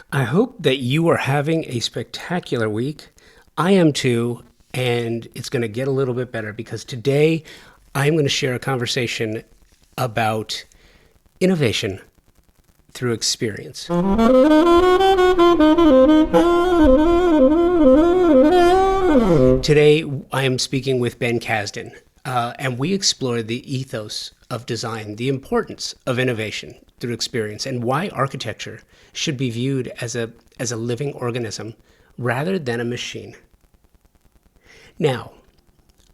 I hope that you are having a spectacular week. I am too, and it's going to get a little bit better because today I'm going to share a conversation about innovation through experience. Today I am speaking with Ben Kasdan, and we explore the ethos of design, the importance of innovation through experience, and why architecture should be viewed as a living organism rather than a machine. Now,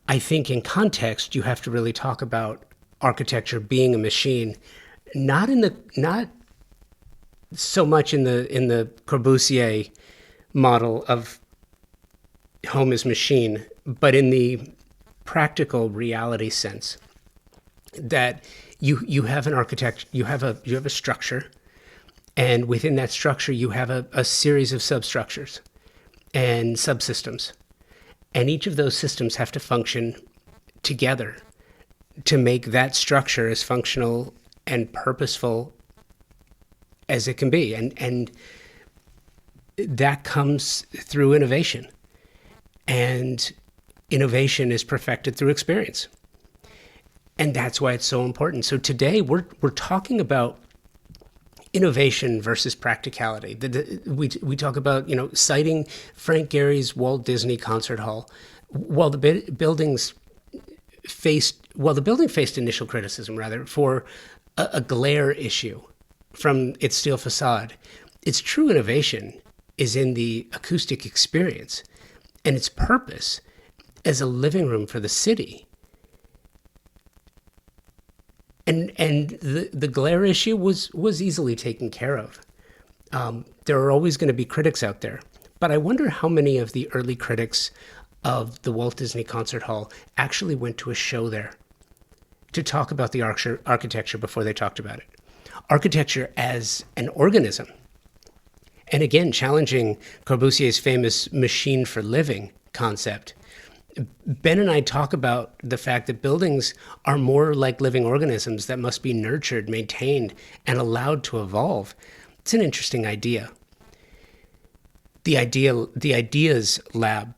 I think in context you have to really talk about architecture being a machine, not so much in the Corbusier model of home as machine, but in the practical reality sense that you have an architect, you have a structure, and within that structure you have a series of substructures and subsystems, and each of those systems have to function together to make that structure as functional and purposeful as it can be, and that comes through innovation, and innovation is perfected through experience. And that's why it's so important. So today we're talking about innovation versus practicality. We talk about, citing Frank Gehry's Walt Disney Concert Hall. While the building faced initial criticism, rather, for a glare issue from its steel facade, its true innovation is in the acoustic experience and its purpose as a living room for the city. And the glare issue was easily taken care of. There are always going to be critics out there, but I wonder how many of the early critics of the Walt Disney Concert Hall actually went to a show there to talk about the architecture before they talked about it. Architecture as an organism. And again, challenging Corbusier's famous machine for living concept. Ben and I talk about the fact that buildings are more like living organisms that must be nurtured, maintained, and allowed to evolve. It's an interesting idea. The Ideas Lab,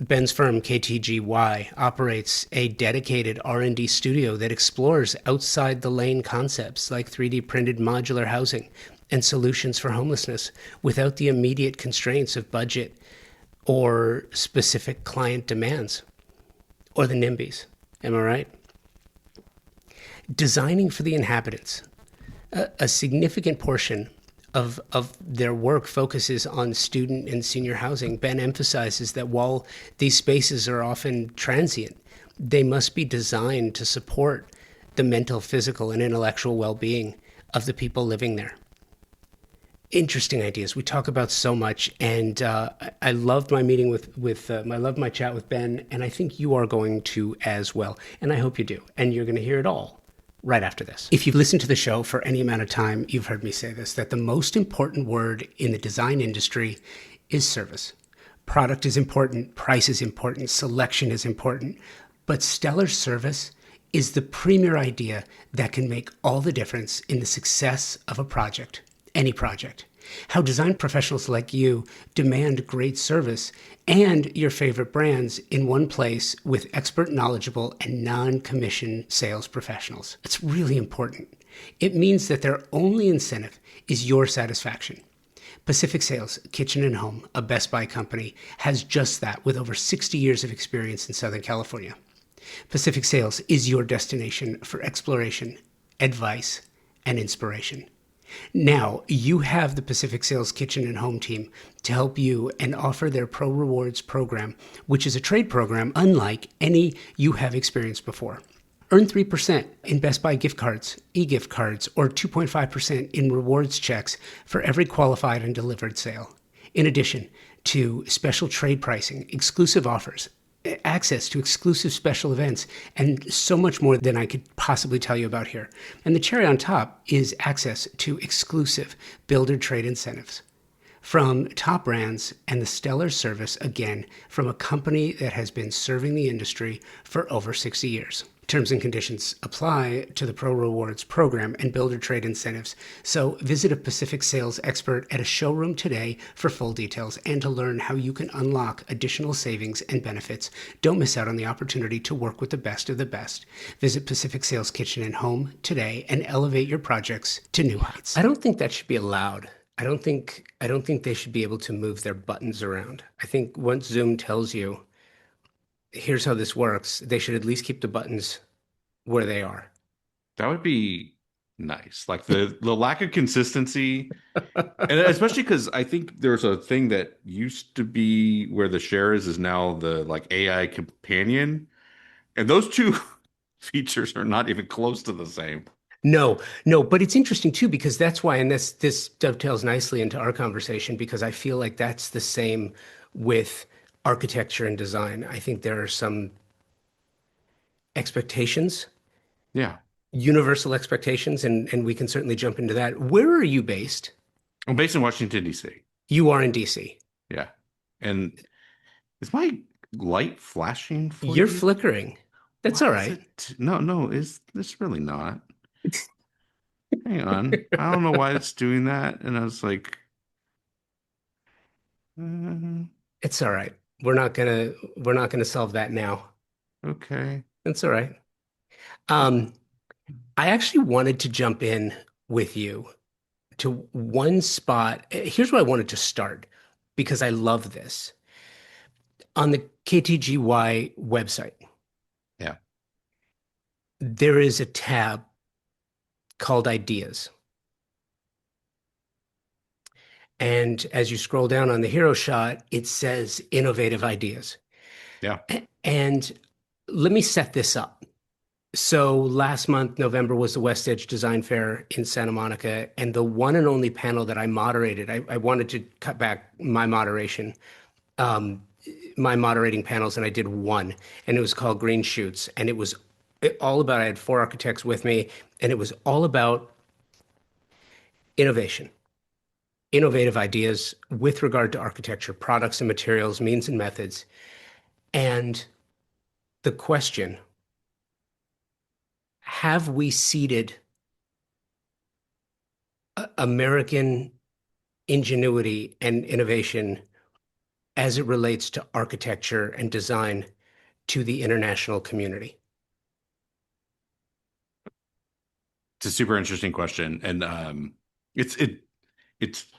Ben's firm KTGY, operates a dedicated R&D studio that explores outside the lane concepts like 3D printed modular housing and solutions for homelessness without the immediate constraints of budget or specific client demands, or the NIMBYs. Am I right? Designing for the inhabitants. A significant portion of their work focuses on student and senior housing. Ben emphasizes that while these spaces are often transient, they must be designed to support the mental, physical, and intellectual well-being of the people living there. Interesting ideas. We talk about so much, and I loved my meeting I loved my chat with Ben, and I think you are going to as well, and I hope you do, and you're going to hear it all right after this. If you've listened to the show for any amount of time, you've heard me say this, that the most important word in the design industry is service. Product is important, price is important, selection is important, but stellar service is the premier idea that can make all the difference in the success of a project. Any project. How design professionals like you demand great service and your favorite brands in one place with expert, knowledgeable, and non-commission sales professionals. It's really important. It means that their only incentive is your satisfaction. Pacific Sales, Kitchen and Home, a Best Buy company, has just that with over 60 years of experience in Southern California. Pacific Sales is your destination for exploration, advice, and inspiration. Now, you have the Pacific Sales Kitchen and Home team to help you and offer their Pro Rewards program, which is a trade program unlike any you have experienced before. Earn 3% in Best Buy gift cards, e-gift cards, or 2.5% in rewards checks for every qualified and delivered sale. In addition to special trade pricing, exclusive offers, access to exclusive special events, and so much more than I could possibly tell you about here. And the cherry on top is access to exclusive builder trade incentives from top brands and the stellar service, again, from a company that has been serving the industry for over 60 years. Terms and conditions apply to the Pro Rewards program and builder trade incentives. So visit a Pacific sales expert at a showroom today for full details and to learn how you can unlock additional savings and benefits. Don't miss out on the opportunity to work with the best of the best. Visit Pacific Sales Kitchen and Home today and elevate your projects to new heights. I don't think that should be allowed. I don't think they should be able to move their buttons around. I think once Zoom tells you, here's how this works, they should at least keep the buttons where they are. That would be nice. Like the lack of consistency, and especially because I think there's a thing that used to be where the share is now the like AI companion, and those two features are not even close to the same. No, no, but it's interesting too because that's why, and this dovetails nicely into our conversation because I feel like that's the same with architecture and design. I think there are some expectations, Yeah. universal expectations, and we can certainly jump into that. Where are you based? I'm based in Washington, D.C. You are in DC. Yeah. And is my light flashing for You're you? flickering. That's Why all is right. it? No, no, is this really not? Hang on. I don't know why it's doing that. And I was like, uh, It's all right. We're not gonna solve that now. okay. It's all right. Um, I actually wanted to jump in with you to one spot. Here's where I wanted to start because I love this. On the KTGY website, Yeah. there is a tab called Ideas. And as you scroll down on the hero shot, it says innovative ideas. Yeah. And let me set this up. So last month, November, was the West Edge Design Fair in Santa Monica, and the one and only panel that I moderated, I wanted to cut back um, my moderating panels, and I did one, and it was called Green Shoots, and it was all about, I had four architects with me, and it was all about innovation, innovative ideas with regard to architecture, products and materials, means and methods. And the question, have we seeded American ingenuity and innovation as it relates to architecture and design to the international community? It's a super interesting question. And it's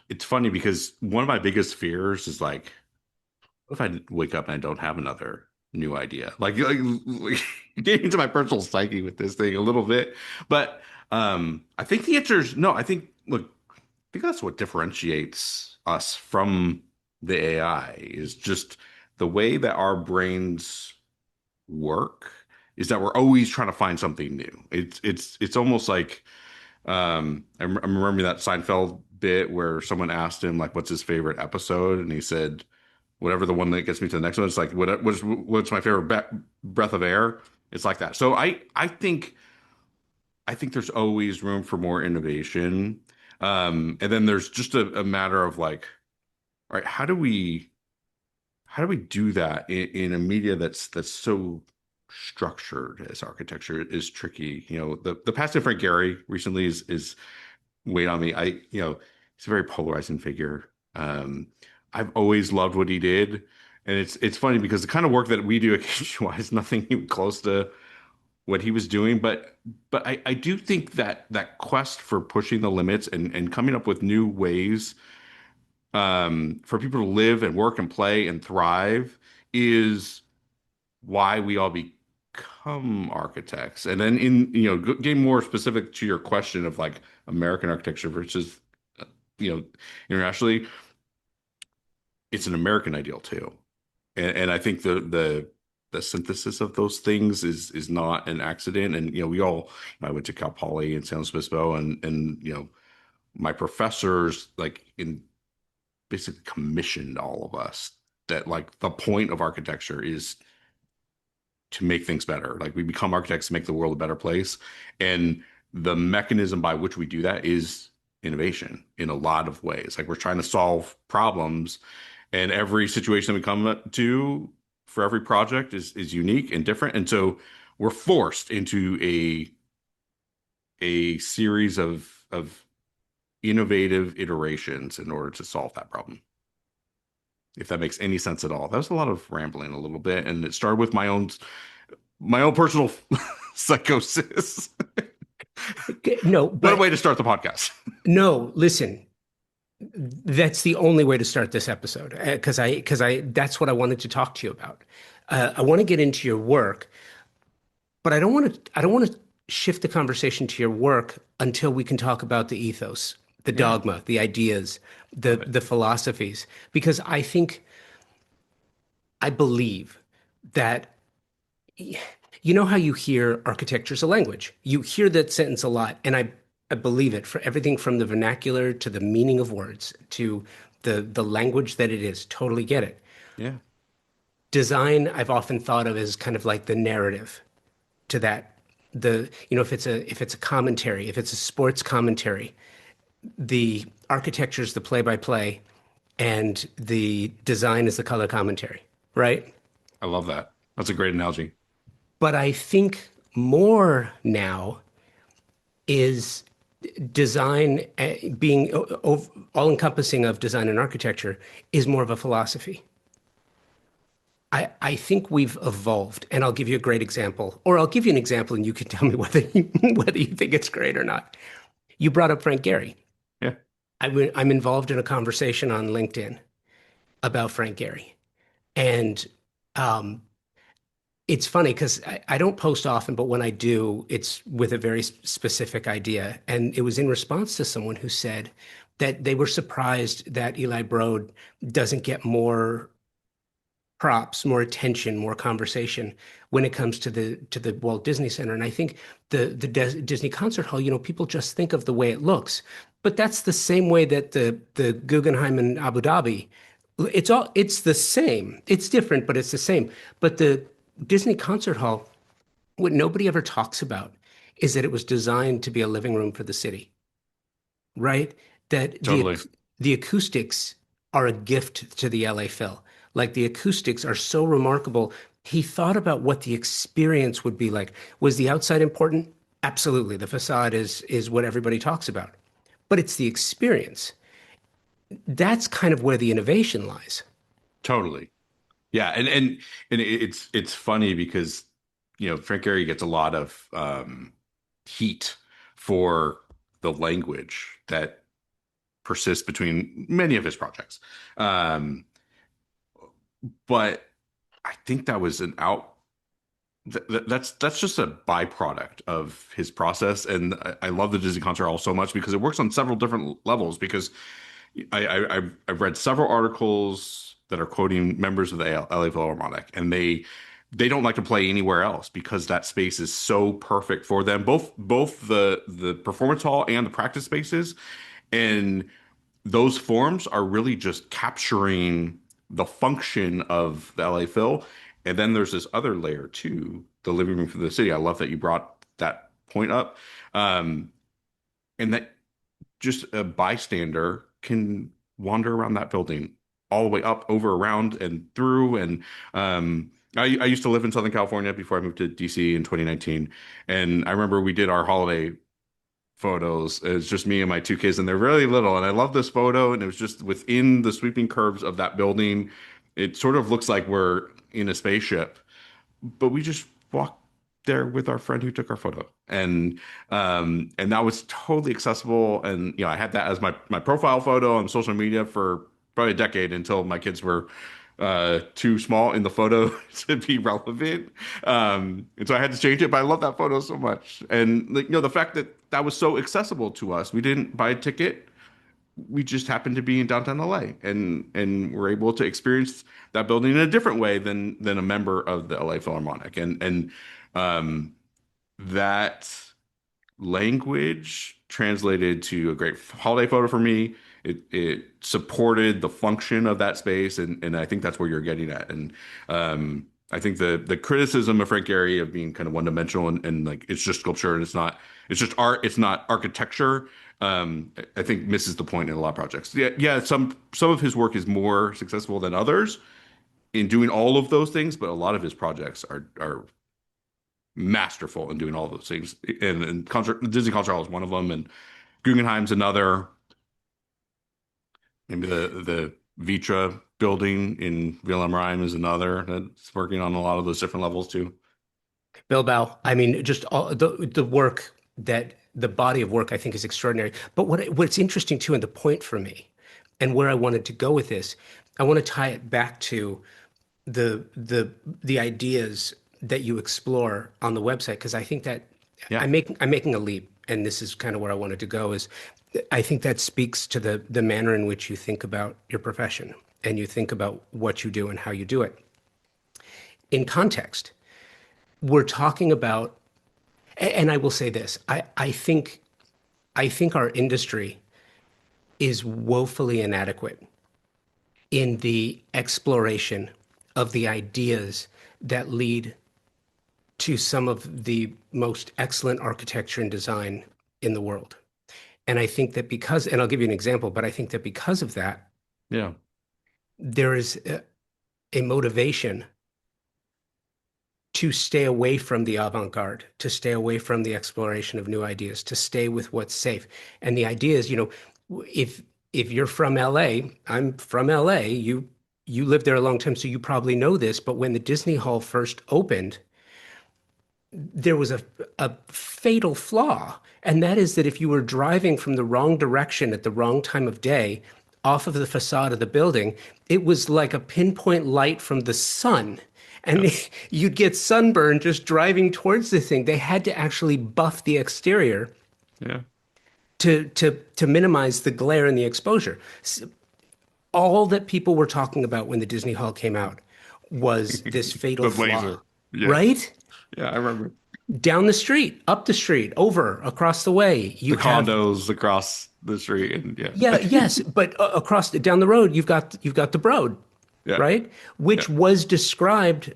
it's funny because one of my biggest fears is like, what if I wake up and I don't have another new idea? Like getting into my personal psyche with this thing a little bit. But I think the answer is no. I think look, I think that's what differentiates us from the AI is just the way that our brains work is that we're always trying to find something new. It's almost like I'm remembering that Seinfeld bit where someone asked him like what's his favorite episode and he said whatever the one that gets me to the next one. It's like what's my favorite breath of air. It's like that. So I think there's always room for more innovation. And then there's just a matter of like, all right, how do we do that in a media that's so structured as architecture is tricky. The past different Gehry recently is weighed on me. He's a very polarizing figure. I've always loved what he did, and it's funny because the kind of work that we do at KTGY is nothing even close to what he was doing. But I do think that quest for pushing the limits and coming up with new ways for people to live and work and play and thrive is why we all become architects. And then getting more specific to your question of like American architecture versus you know, internationally, it's an American ideal too. And I think the synthesis of those things is not an accident. And we all, I went to Cal Poly and San Luis Obispo, and my professors like in basically commissioned all of us that like the point of architecture is to make things better. Like we become architects to make the world a better place. And the mechanism by which we do that is innovation in a lot of ways. Like we're trying to solve problems, and every situation that we come to for every project is unique and different. And so we're forced into a series of innovative iterations in order to solve that problem. If that makes any sense at all. That was a lot of rambling a little bit, and it started with my own personal psychosis. No, What a but way to start the podcast. no, listen, that's the only way to start this episode because I that's what I wanted to talk to you about. I want to get into your work, but I don't want to shift the conversation to your work until we can talk about the ethos, the Yeah, dogma, the ideas, the love it. the philosophies, because I believe that you know how you hear architecture is a language. You hear that sentence a lot, and I believe it for everything from the vernacular to the meaning of words to the language that it is. Totally get it. Yeah, Design, I've often thought of as kind of like the narrative to that. If it's a commentary, if it's a sports commentary, the architecture is the play-by-play, and the design is the color commentary, right? I love that. That's a great analogy. But I think more now is design being all-encompassing of design and architecture is more of a philosophy. I think we've evolved, and I'll give you a great example, or I'll give you an example, and you can tell me whether you think it's great or not. You brought up Frank Gehry. Yeah, I'm involved in a conversation on LinkedIn about Frank Gehry, and um, it's funny because I don't post often, but when I do, it's with a very specific idea. And it was in response to someone who said that they were surprised that Eli Broad doesn't get more props, more attention, more conversation when it comes to the Walt Disney Center. And I think the Disney Concert Hall, people just think of the way it looks, but that's the same way that the Guggenheim in Abu Dhabi. It's the same. It's different, but it's the same. But the Disney Concert Hall, what nobody ever talks about is that it was designed to be a living room for the city, right? That totally. the acoustics are a gift to the LA Phil. Like the acoustics are so remarkable. He thought about what the experience would be like. Was the outside important? Absolutely. The facade is what everybody talks about. But it's the experience. That's kind of where the innovation lies. Totally. Yeah, and it's funny because Frank Gehry gets a lot of heat for the language that persists between many of his projects. Um, but I think that was an out that's just a byproduct of his process. And I love the Disney Concert Hall so much because it works on several different levels. Because I've read several articles that are quoting members of the LA Philharmonic, and they don't like to play anywhere else because that space is so perfect for them, both the performance hall and the practice spaces. And those forms are really just capturing the function of the LA Phil. And then there's this other layer too, the living room for the city. I love that you brought that point up. Um, and that just a bystander can wander around that building all the way up, over, around, and through. And I used to live in Southern California before I moved to DC in 2019. And I remember we did our holiday photos. It's just me and my two kids, and they're really little. And I love this photo, and it was just within the sweeping curves of that building. It sort of looks like we're in a spaceship, but we just walked there with our friend who took our photo, and that was totally accessible. And I had that as my profile photo on social media for probably a decade until my kids were too small in the photo to be relevant. And so I had to change it, but I love that photo so much. And the fact that that was so accessible to us, we didn't buy a ticket. We just happened to be in downtown LA, and we're able to experience that building in a different way than a member of the LA Philharmonic. And um, that language translated to a great holiday photo for me. It supported the function of that space, and I think that's where you're getting at. And I think the criticism of Frank Gehry of being kind of one dimensional, and like it's just sculpture and it's just art, it's not architecture. I think misses the point in a lot of projects. Yeah, yeah. Some of his work is more successful than others in doing all of those things, but a lot of his projects are masterful in doing all those things. And Disney Concert Hall is one of them, and Guggenheim's another. Maybe the Vitra building in Wilhelm Rhein is another that's working on a lot of those different levels too. Bilbao. I mean, just all the work that the body of work I think is extraordinary. But what's interesting too, and the point for me, and where I wanted to go with this, I want to tie it back to the ideas that you explore on the website, because I think that Yeah, I'm making a leap, and this is kind of where I wanted to go. Is I think that speaks to the manner in which you think about your profession and you think about what you do and how you do it. In context, we're talking about, and I will say this, I think our industry is woefully inadequate in the exploration of the ideas that lead to some of the most excellent architecture and design in the world. And I think that because, and I'll give you an example, but I think that because of that, yeah, there is a motivation to stay away from the avant-garde, to stay away from the exploration of new ideas, to stay with what's safe. And the idea is, if you're from LA, I'm from LA, you lived there a long time, so you probably know this, but when the Disney Hall first opened, there was a fatal flaw. And that is that if you were driving from the wrong direction at the wrong time of day off of the facade of the building, it was like a pinpoint light from the sun. And yes, you'd get sunburned just driving towards the thing. They had to actually buff the exterior yeah. to minimize the glare and the exposure. All that people were talking about when the Disney Hall came out was this fatal The flaw, blazer. Yeah, right? yeah, I remember Down the street, up the street, over, across the way, the you have, condos across the street, and yeah, yeah, yes, but down the road, you've got the Broad, yeah, right? yeah, Which was described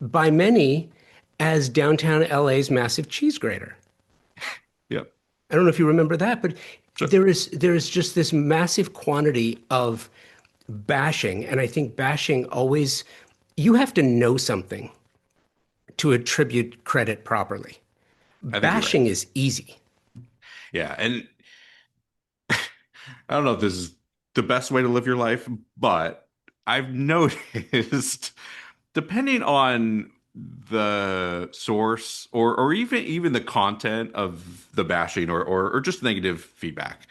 by many as downtown LA's massive cheese grater. yeah. I don't know if you remember that, but So, there is just this massive quantity of bashing, and I think bashing always, you have to know something to attribute credit properly. I think you're right. Bashing is easy. Yeah, and I don't know if this is the best way to live your life, but I've noticed, depending on the source or even the content of the bashing or just negative feedback,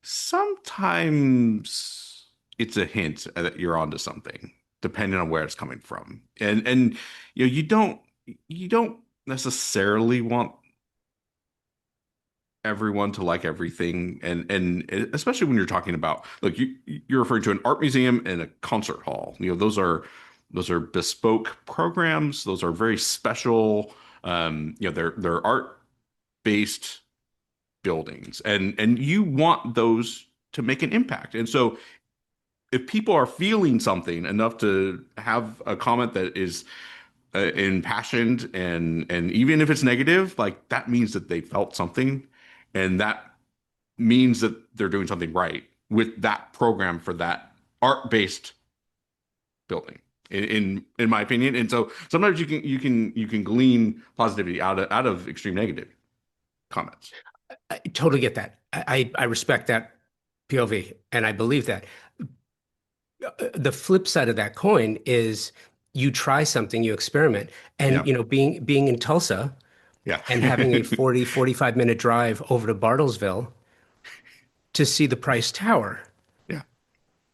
sometimes it's a hint that you're onto something, depending on where it's coming from. And you don't necessarily want everyone to like everything, and especially when you're talking about, look, you're referring to an art museum and a concert hall. Those are bespoke programs. Those are very special. They're art based buildings, and you want those to make an impact. And so if people are feeling something enough to have a comment that is impassioned, and even if it's negative, like that means that they felt something, and that means that they're doing something right with that program for that art-based building, in my opinion. And so sometimes you can glean positivity out of extreme negative comments. I totally get that. I respect that POV, and I believe that. The flip side of that coin is you try something, you experiment, and Yeah, being in Tulsa yeah, and having a 45-minute drive over to Bartlesville to see the Price Tower. yeah,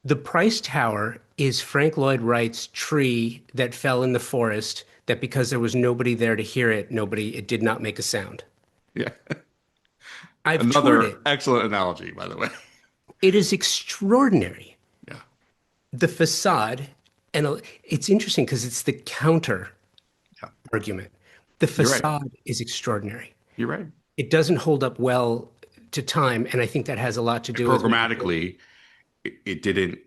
The Price Tower is Frank Lloyd Wright's tree that fell in the forest that because there was nobody there to hear it, it did not make a sound. yeah. I've toured Another it. excellent analogy, by the way. It is extraordinary. Yeah, The facade, and it's interesting because it's the counter yeah. argument. The You're right. facade is extraordinary. You're right. It doesn't hold up well to time, and I think that has a lot to And do with maybe. programmatically, it didn't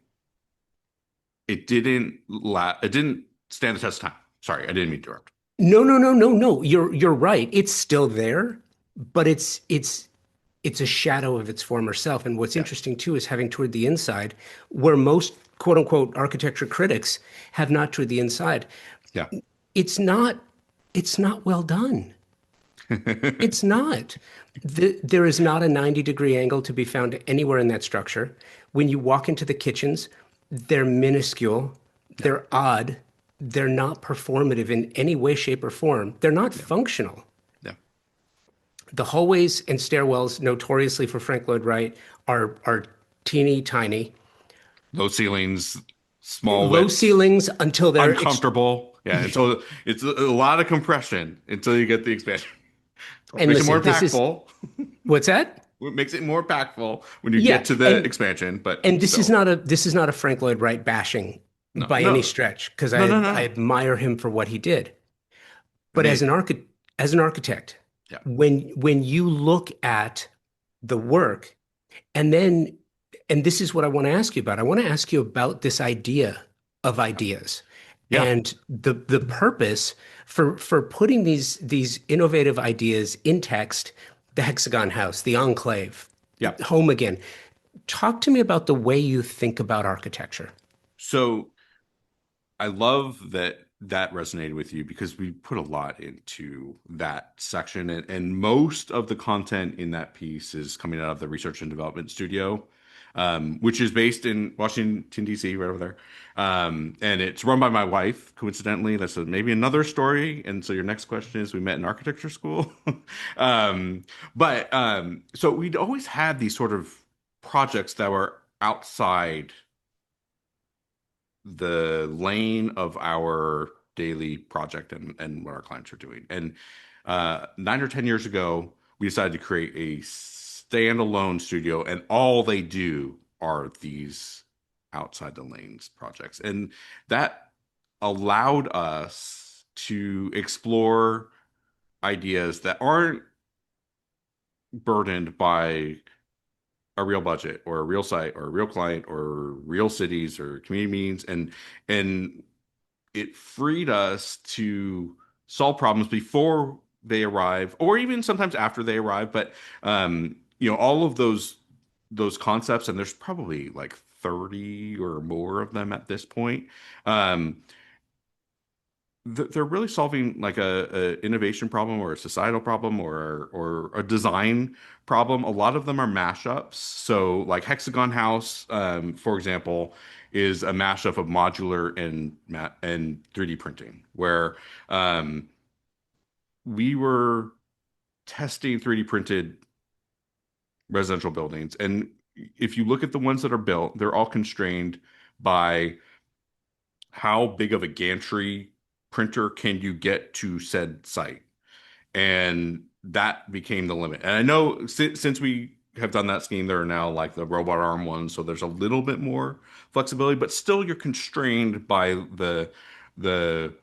stand the test of time. Sorry, I didn't mean to interrupt. No, no, no, no, no. You're right. It's still there, but it's a shadow of its former self. And what's Yeah, interesting too is having toured the inside, where most quote unquote architecture critics have not toured the inside. yeah, It's not It's not well done. It's not. There is not a 90-degree angle to be found anywhere in that structure. When you walk into the kitchens, they're minuscule, Yeah, they're odd, they're not performative in any way, shape, or form. They're not yeah, functional. yeah. The hallways and stairwells, notoriously for Frank Lloyd Wright, are teeny tiny, Low ceilings, small low widths, ceilings until they're uncomfortable. Yeah, until it's a lot of compression until you get the expansion. and Makes it listen, more this is impactful. what's that? It makes it more impactful when you Yeah, get to the expansion, but and still, this is not a Frank Lloyd Wright bashing no, by any no, stretch, because no, no, I no. admire him for what he did. I But mean, as an architect, yeah, when you look at the work, and then and this is what I want to ask you about. I want to ask you about this idea of ideas yeah, and the purpose for putting these innovative ideas in text, the hexagon house, the enclave, yeah. home again. Talk to me about the way you think about architecture. So I love that that resonated with you because we put a lot into that section, and most of the content in that piece is coming out of the research and development studio, which is based in Washington, D.C., right over there. And it's run by my wife, coincidentally. That's maybe another story. And so your next question is, we met in architecture school. So we'd always had these sort of projects that were outside the lane of our daily project and what our clients are doing. And 9 or 10 years ago, we decided to create a standalone studio, and all they do are these outside the lanes projects. And that allowed us to explore ideas that aren't burdened by a real budget or a real site or a real client or real cities or community meetings, and it freed us to solve problems before they arrive or even sometimes after they arrive. But all of those concepts, and there's probably like 30 or more of them at this point. um, they're really solving like a innovation problem or a societal problem or a design problem. A lot of them are mashups. So like Hexagon House, for example, is a mashup of modular and 3D printing, where um, we were testing 3D printed residential buildings, and if you look at the ones that are built, they're all constrained by how big of a gantry printer can you get to said site. And that became the limit. And I know since we have done that scheme, there are now like the robot arm ones, so there's a little bit more flexibility, but still you're constrained by the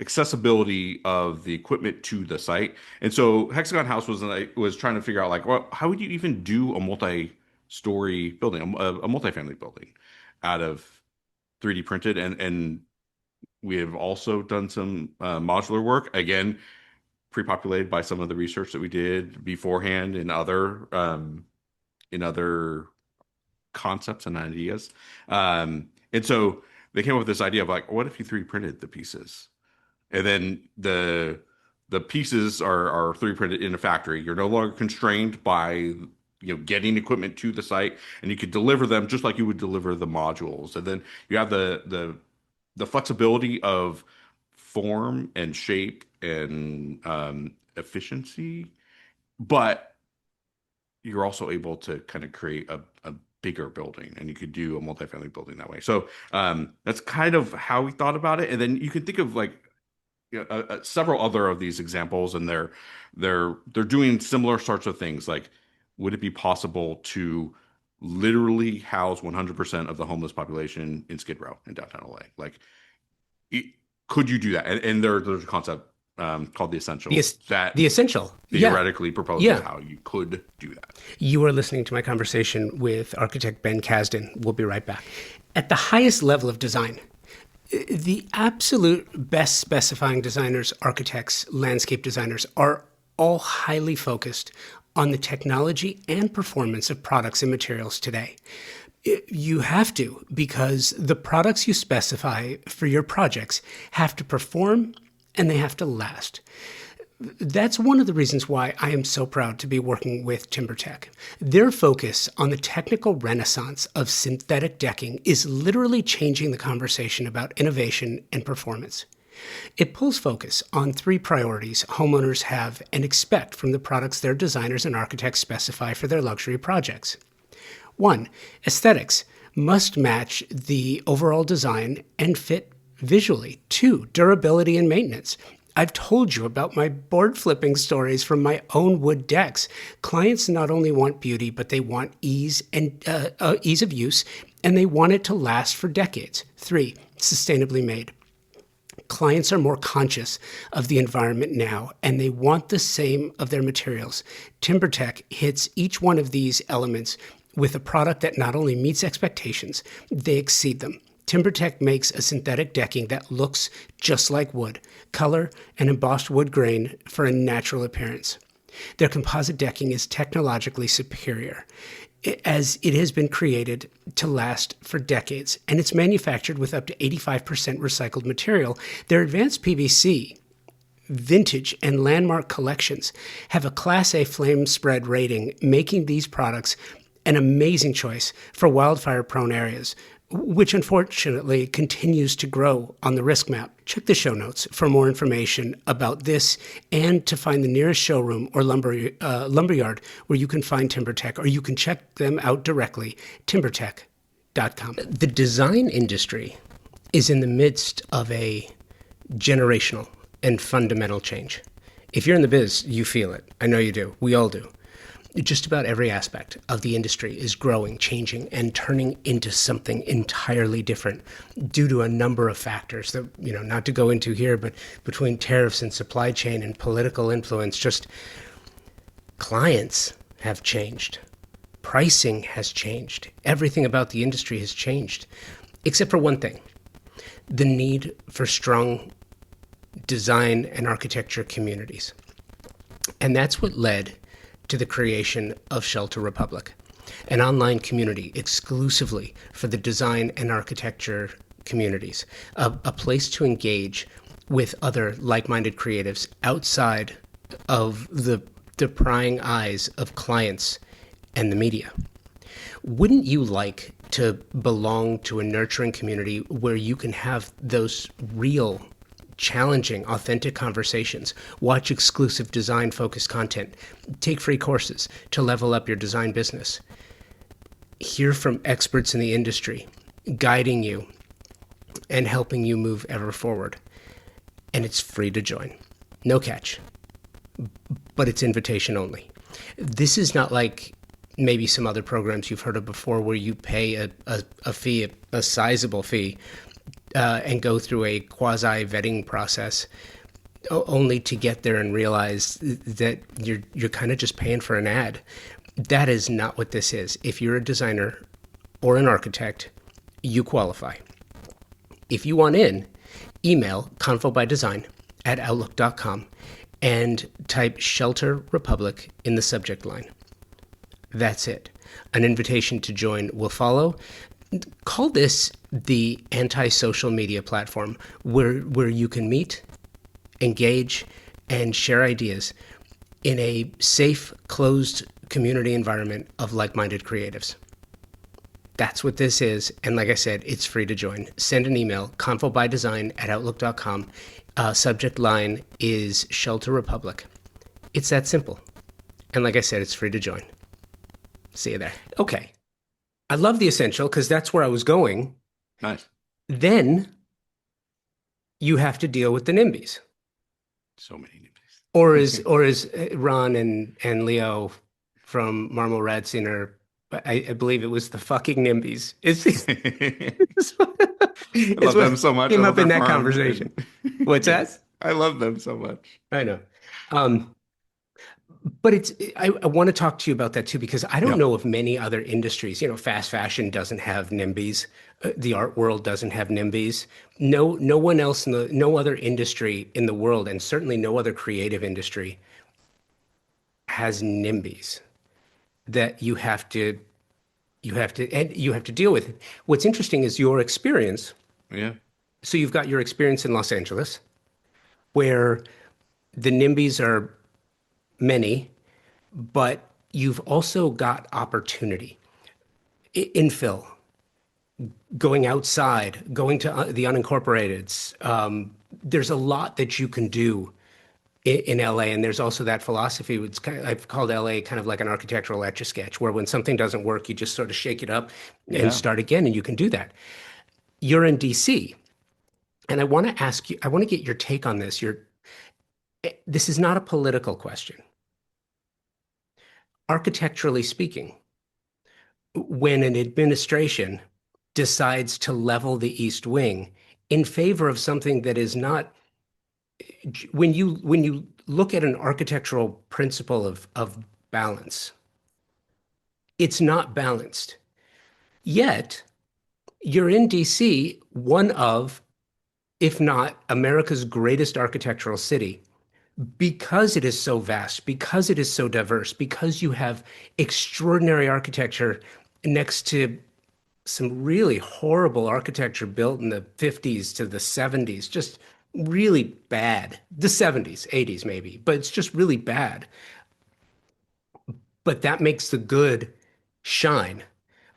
accessibility of the equipment to the site. And so Hexagon House was trying to figure out like, well, how would you even do a multi-story building, a multifamily building out of 3D printed? And we have also done some modular work, again, pre-populated by some of the research that we did beforehand in other concepts and ideas. And so they came up with this idea of like, what if you 3D printed the pieces? And then the pieces are 3D printed in a factory. You're no longer constrained by getting equipment to the site, and you could deliver them just like you would deliver the modules. And then you have the flexibility of form and shape and efficiency, but you're also able to kind of create a bigger building, and you could do a multifamily building that way. So that's kind of how we thought about it. And then you can think of like several other of these examples, and they're doing similar sorts of things. Like, would it be possible to literally house 100% of the homeless population in Skid Row in downtown LA? Like, it, could you do that? And there's a concept called the The essential es- that the essential, yeah, theoretically proposes yeah. how you could do that. You are listening to my conversation with architect Ben Kasdan. We'll be right back. At the highest level of design, the absolute best specifying designers, architects, landscape designers are all highly focused on the technology and performance of products and materials today. You have to, because the products you specify for your projects have to perform and they have to last. That's one of the reasons why I am so proud to be working with TimberTech. Their focus on the technical renaissance of synthetic decking is literally changing the conversation about innovation and performance. It pulls focus on three priorities homeowners have and expect from the products their designers and architects specify for their luxury projects. 1. Aesthetics must match the overall design and fit visually. 2. Durability and maintenance. I've told you about my board flipping stories from my own wood decks. Clients not only want beauty, but they want ease of use, and they want it to last for decades. 3. Sustainably made. Clients are more conscious of the environment now, and they want the same of their materials. TimberTech hits each one of these elements with a product that not only meets expectations, they exceed them. TimberTech makes a synthetic decking that looks just like wood, color and embossed wood grain for a natural appearance. Their composite decking is technologically superior, as it has been created to last for decades, and it's manufactured with up to 85% recycled material. Their advanced PVC, vintage, and landmark collections have a Class A flame spread rating, making these products an amazing choice for wildfire-prone areas, which unfortunately continues to grow on the risk map. Check the show notes for more information about this and to find the nearest showroom or lumberyard where you can find TimberTech, or you can check them out directly, timbertech.com. The design industry is in the midst of a generational and fundamental change. If you're in the biz, you feel it. I know you do. We all do. Just about every aspect of the industry is growing, changing, and turning into something entirely different due to a number of factors that, not to go into here, but between tariffs and supply chain and political influence, just clients have changed. Pricing has changed. Everything about the industry has changed, except for one thing: the need for strong design and architecture communities. And that's what led to the creation of Shelter Republic, an online community exclusively for the design and architecture communities, a place to engage with other like-minded creatives outside of the prying eyes of clients and the media. Wouldn't you like to belong to a nurturing community where you can have those real, challenging, authentic conversations, watch exclusive design-focused content, take free courses to level up your design business, hear from experts in the industry, guiding you and helping you move ever forward? And it's free to join. No catch, but it's invitation only. This is not like maybe some other programs you've heard of before where you pay a fee, a sizable fee, and go through a quasi-vetting process only to get there and realize that you're kind of just paying for an ad. That is not what this is. If you're a designer or an architect, you qualify. If you want in, email convobydesign@outlook.com and type Shelter Republic in the subject line. That's it. An invitation to join will follow. Call this the anti-social media platform where you can meet, engage, and share ideas in a safe, closed community environment of like-minded creatives. That's what this is. And like I said, it's free to join. Send an email, convobydesign@outlook.com. Subject line is Shelter Republic. It's that simple. And like I said, it's free to join. See you there. Okay. I love the essential because that's where I was going. Nice. Then you have to deal with the NIMBYs. So many NIMBYs. Or is Ron and Leo from Marmol Radsinger, I believe it was the fucking NIMBYs. I love them so much. Came up in that conversation. What's that? I love them so much. I know. But I want to talk to you about that too, because I don't know of many other industries. Fast fashion doesn't have NIMBYs. The art world doesn't have NIMBYs. No one else no other industry in the world, and certainly no other creative industry, has NIMBYs that you have to deal with. What's interesting is your experience. Yeah. So you've got your experience in Los Angeles. where the NIMBYs are many, but you've also got opportunity. Infill, going outside, going to the unincorporateds. There's a lot that you can do in LA, and there's also that philosophy. It's kind of, I've called LA kind of like an architectural etch-a-sketch, where when something doesn't work, you just sort of shake it up and Yeah. start again, and you can do that. You're in DC, and I want to ask you, I want to get your take on this. This is not a political question. Architecturally speaking, when an administration decides to level the East Wing in favor of something that is not, when you look at an architectural principle of balance, it's not balanced. Yet you're in DC, one of, if not America's greatest architectural city, because it is so vast, because it is so diverse, because you have extraordinary architecture next to some really horrible architecture built in the 50s to the 70s, just really bad. The 70s, 80s maybe, but it's just really bad. But that makes the good shine.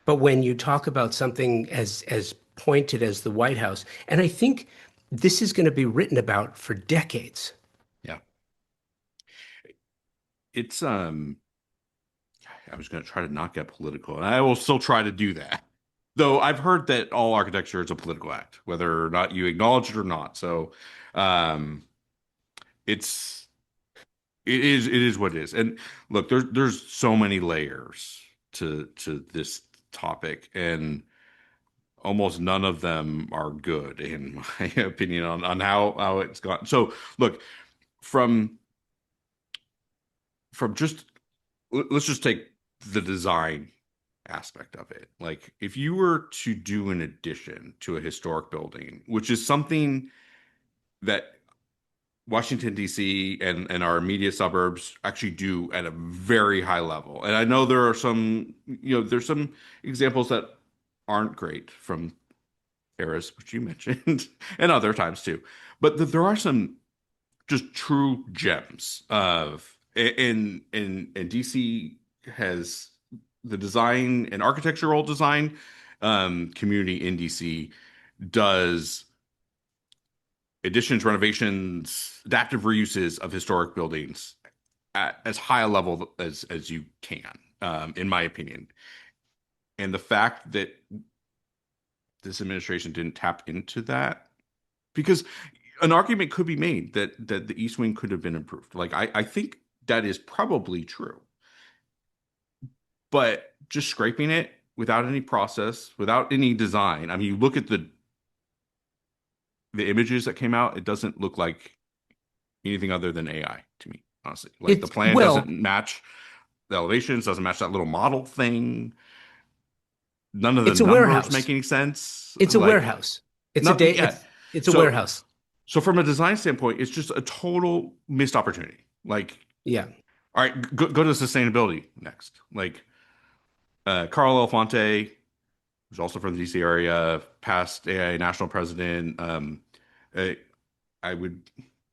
But when you talk about something as pointed as the White House, and I think this is going to be written about for decades. Yeah. It's I was going to try to not get political, and I will still try to do that. Though I've heard that all architecture is a political act, whether or not you acknowledge it or not. So, um, it's it is what it is. And look, there's so many layers to this topic, and almost none of them are good, in my opinion, on how it's gone. So, look, from just let's just take the design aspect of it. Like, if you were to do an addition to a historic building, which is something that Washington, D.C. and our immediate suburbs actually do at a very high level. And I know there are some, there's some examples that aren't great from eras, which you mentioned, and other times too. But there are some just true gems of, and DC has the design and architectural design community in DC does additions, renovations, adaptive reuses of historic buildings at as high a level as you can, in my opinion. And the fact that this administration didn't tap into that, because an argument could be made that the East Wing could have been improved. Like, I think that is probably true, but just scraping it without any process, without any design. I mean, you look at the images that came out, it doesn't look like anything other than AI to me, honestly. Like, the It's plan doesn't well, match the elevations, doesn't match that little model thing. None of the it's a numbers make warehouse. any sense. It's a Like, warehouse. It's a no, day. yeah. It's a So, warehouse. from a design standpoint, it's just a total missed opportunity. Like, Yeah. all right, go to sustainability next. Like, Carl Elefante, who's also from the DC area, past AI national president. I, I would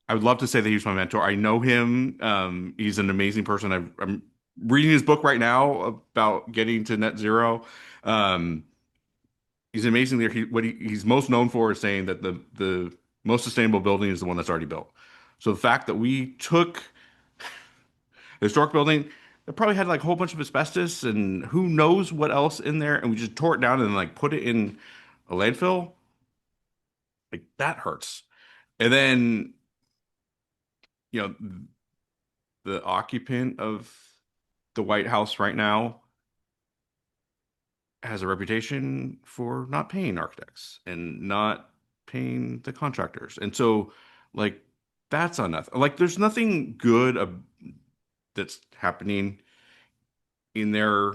I would love to say that he's my mentor. I know him. He's an amazing person. I'm reading his book right now about getting to net zero. Um, he's an amazing leader. He's most known for is saying that the most sustainable building is the one that's already built. So the fact that we took the historic building that probably had like a whole bunch of asbestos and who knows what else in there, and we just tore it down and like put it in a landfill, like, that hurts. And then, you know, the occupant of the White House right now has a reputation for not paying architects and not paying the contractors. And so, like, that's on nothing. Like, there's nothing good that's happening in there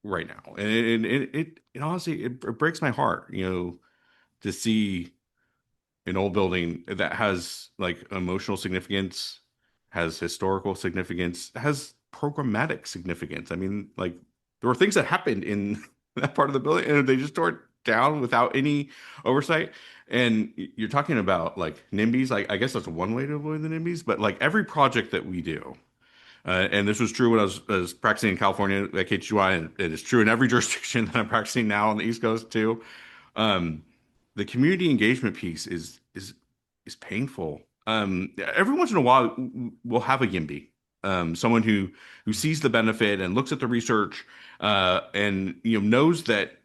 right now. And it honestly, it breaks my heart, to see an old building that has like emotional significance, has historical significance, has programmatic significance. I mean, like, there were things that happened in that part of the building, and they just tore it down without any oversight. And you're talking about like NIMBYs. Like I guess that's one way to avoid the NIMBYs, but like every project that we do, and this was true when I was practicing in California at KTGY, and it is true in every jurisdiction that I'm practicing now on the East Coast too. Um, the community engagement piece is painful. Every once in a while, we'll have a YIMBY, someone who sees the benefit and looks at the research, and knows that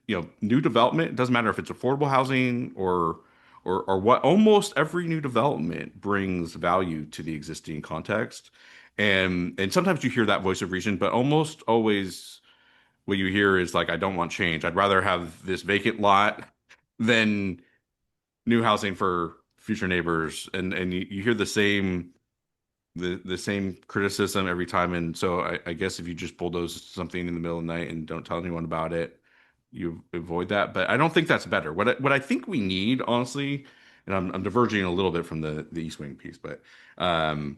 new development, it doesn't matter if it's affordable housing or what. Almost every new development brings value to the existing context, and sometimes you hear that voice of reason, but almost always what you hear is like, I don't want change. I'd rather have this vacant lot than new housing for future neighbors. And you hear the same criticism every time. And so I guess if you just bulldoze something in the middle of the night and don't tell anyone about it, you avoid that. But I don't think that's better. What I think we need, honestly, and I'm diverging a little bit from the East Wing piece, but um,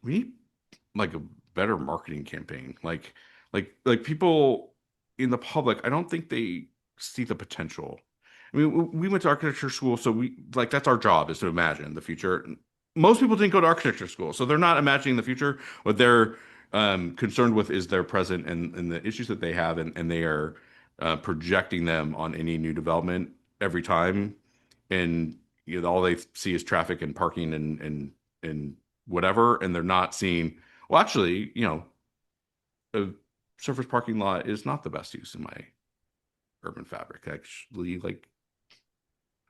we need like a better marketing campaign. Like people in the public, I don't think they see the potential. I mean, we went to architecture school, so we like that's our job is to imagine the future. Most people didn't go to architecture school, so they're not imagining the future. What they're concerned with is their present and the issues that they have, and they are projecting them on any new development every time. And all they see is traffic and parking and whatever, and they're not seeing, well, actually, a surface parking lot is not the best use in my urban fabric. Actually, like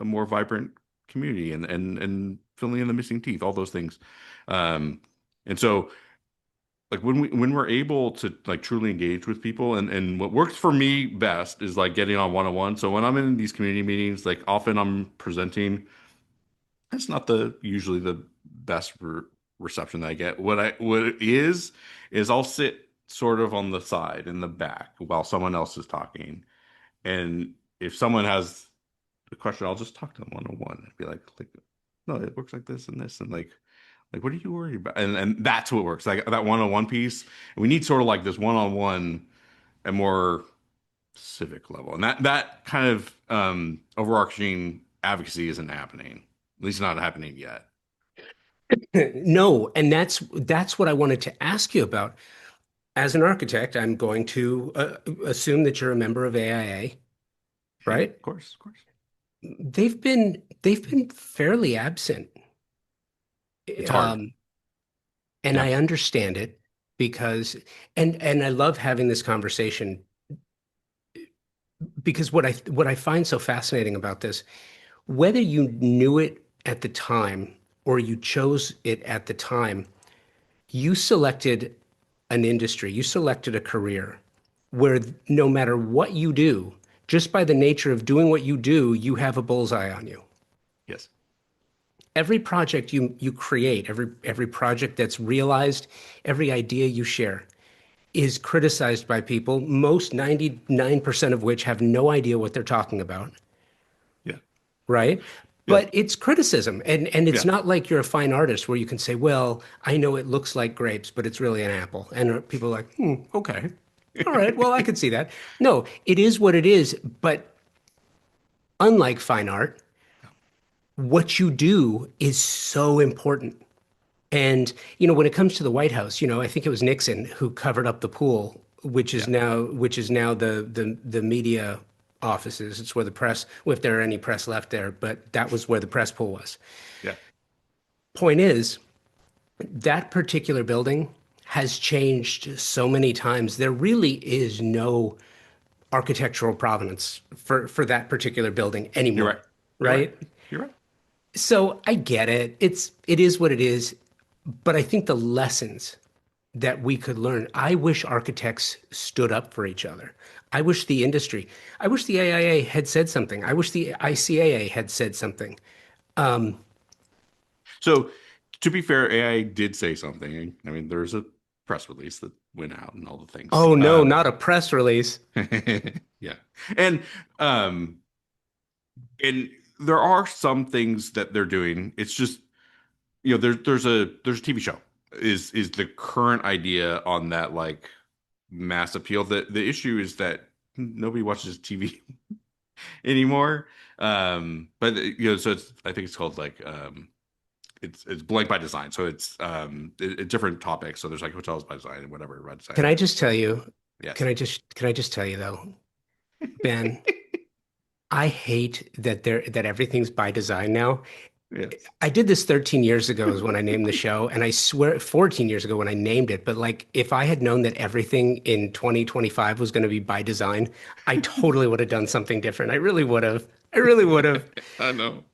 a more vibrant community and filling in the missing teeth, all those things. Um, and so like when we're able to like truly engage with people, and what works for me best is like getting on one-on-one. So when I'm in these community meetings, like often I'm presenting, that's not the usually the best reception that I get. What it is I'll sit sort of on the side in the back while someone else is talking. And if someone has a question, I'll just talk to them one on one and be like, no, it works like this and this, and like what are you worried about? And that's what works. Like that one on one piece. We need sort of like this one on one and more civic level. And that kind of overarching advocacy isn't happening. At least not happening yet. No, and that's what I wanted to ask you about. As an architect, I'm going to assume that you're a member of AIA, Yeah, right? of course, of course. They've been fairly absent, It's hard. um, and Yeah. I understand it because I love having this conversation because what I find so fascinating about this, whether you knew it at the time or you chose it at the time, you selected an industry, you selected a career where no matter what you do, just by the nature of doing what you do, you have a bullseye on you. Yes. Every project you create, every project that's realized, every idea you share is criticized by people, most 99% of which have no idea what they're talking about, Yeah. right? Yeah. But it's criticism. And it's Yeah. not like you're a fine artist where you can say, well, I know it looks like grapes, but it's really an apple. And people are like, okay. All right, well, I could see that. No, it is what it is. But unlike fine art, what you do is so important. And, when it comes to the White House, I think it was Nixon who covered up the pool, Yeah. which is now the media offices. It's where the press, if there are any press left there, but that was where the press pool was. Yeah. Point is, that particular building has changed so many times. There really is no architectural provenance for that particular building You're right. anymore, You're right. right? You're right. So I get it. It is what it is. But I think the lessons that we could learn, I wish architects stood up for each other. I wish the industry, I wish the AIA had said something. I wish the ICAA had said something. Um, So to be fair, AI did say something. I mean, there's a press release that went out and all the things. oh no, not a press release. Yeah. And um and there are some things that they're doing. It's just, there's a TV show is the current idea on that like mass appeal. The issue is that nobody watches TV anymore. But so I think it's called like it's blank by design. So it's different topics. So there's like hotels by design and whatever by design. Can I just tell you, Yes. can I just tell you though, Ben, I hate that everything's by design now. Yes. I did this 13 years ago is when I named the show, and I swear 14 years ago when I named it. But like, if I had known that everything in 2025 was going to be by design, I totally would have done something different. I really would have. I really would have. I know.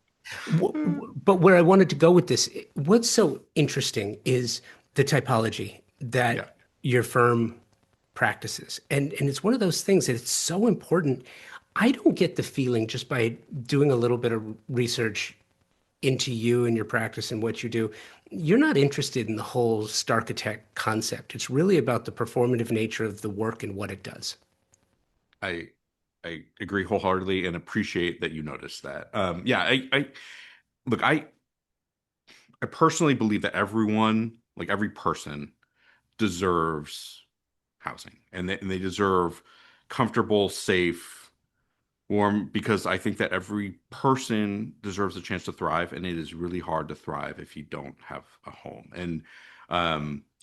But where I wanted to go with this, what's so interesting is the typology Yeah. that your firm practices. And it's one of those things that it's so important. I don't get the feeling just by doing a little bit of research into you and your practice and what you do. You're not interested in the whole Starchitect concept. It's really about the performative nature of the work and what it does. I I agree wholeheartedly and appreciate that you noticed that. Yeah, I look, I personally believe that everyone, like every person, deserves housing and they deserve comfortable, safe, warm, because I think that every person deserves a chance to thrive, and it is really hard to thrive if you don't have a home. And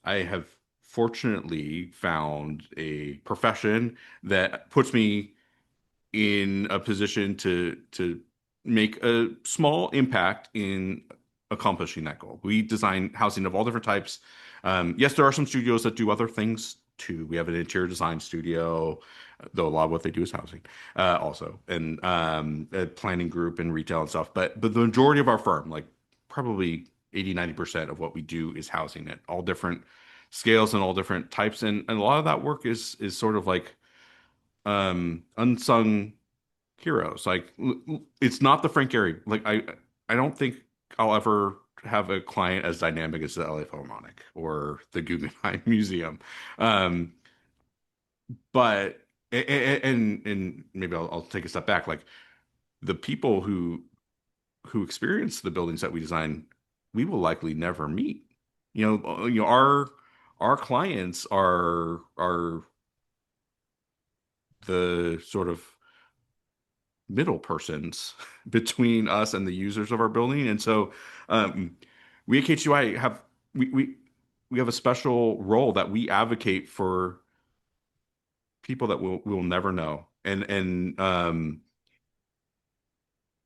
I have fortunately found a profession that puts me in a position to make a small impact in accomplishing that goal. We design housing of all different types. Yes, there are some studios that do other things too. We have an interior design studio, though a lot of what they do is housing, also, and a planning group and retail and stuff. But the majority of our firm, like probably 80-90% of what we do is housing at all different scales and all different types. And a lot of that work is sort of like unsung heroes. Like it's not the Frank Gehry. Like I don't think I'll ever have a client as dynamic as the LA Philharmonic or the Guggenheim Museum. Um, but and maybe I'll take a step back. Like the people who experience the buildings that we design, we will likely never meet. Our clients are the sort of middle persons between us and the users of our building. And so we at KTGY we we have a special role that we advocate for people that we'll never know. And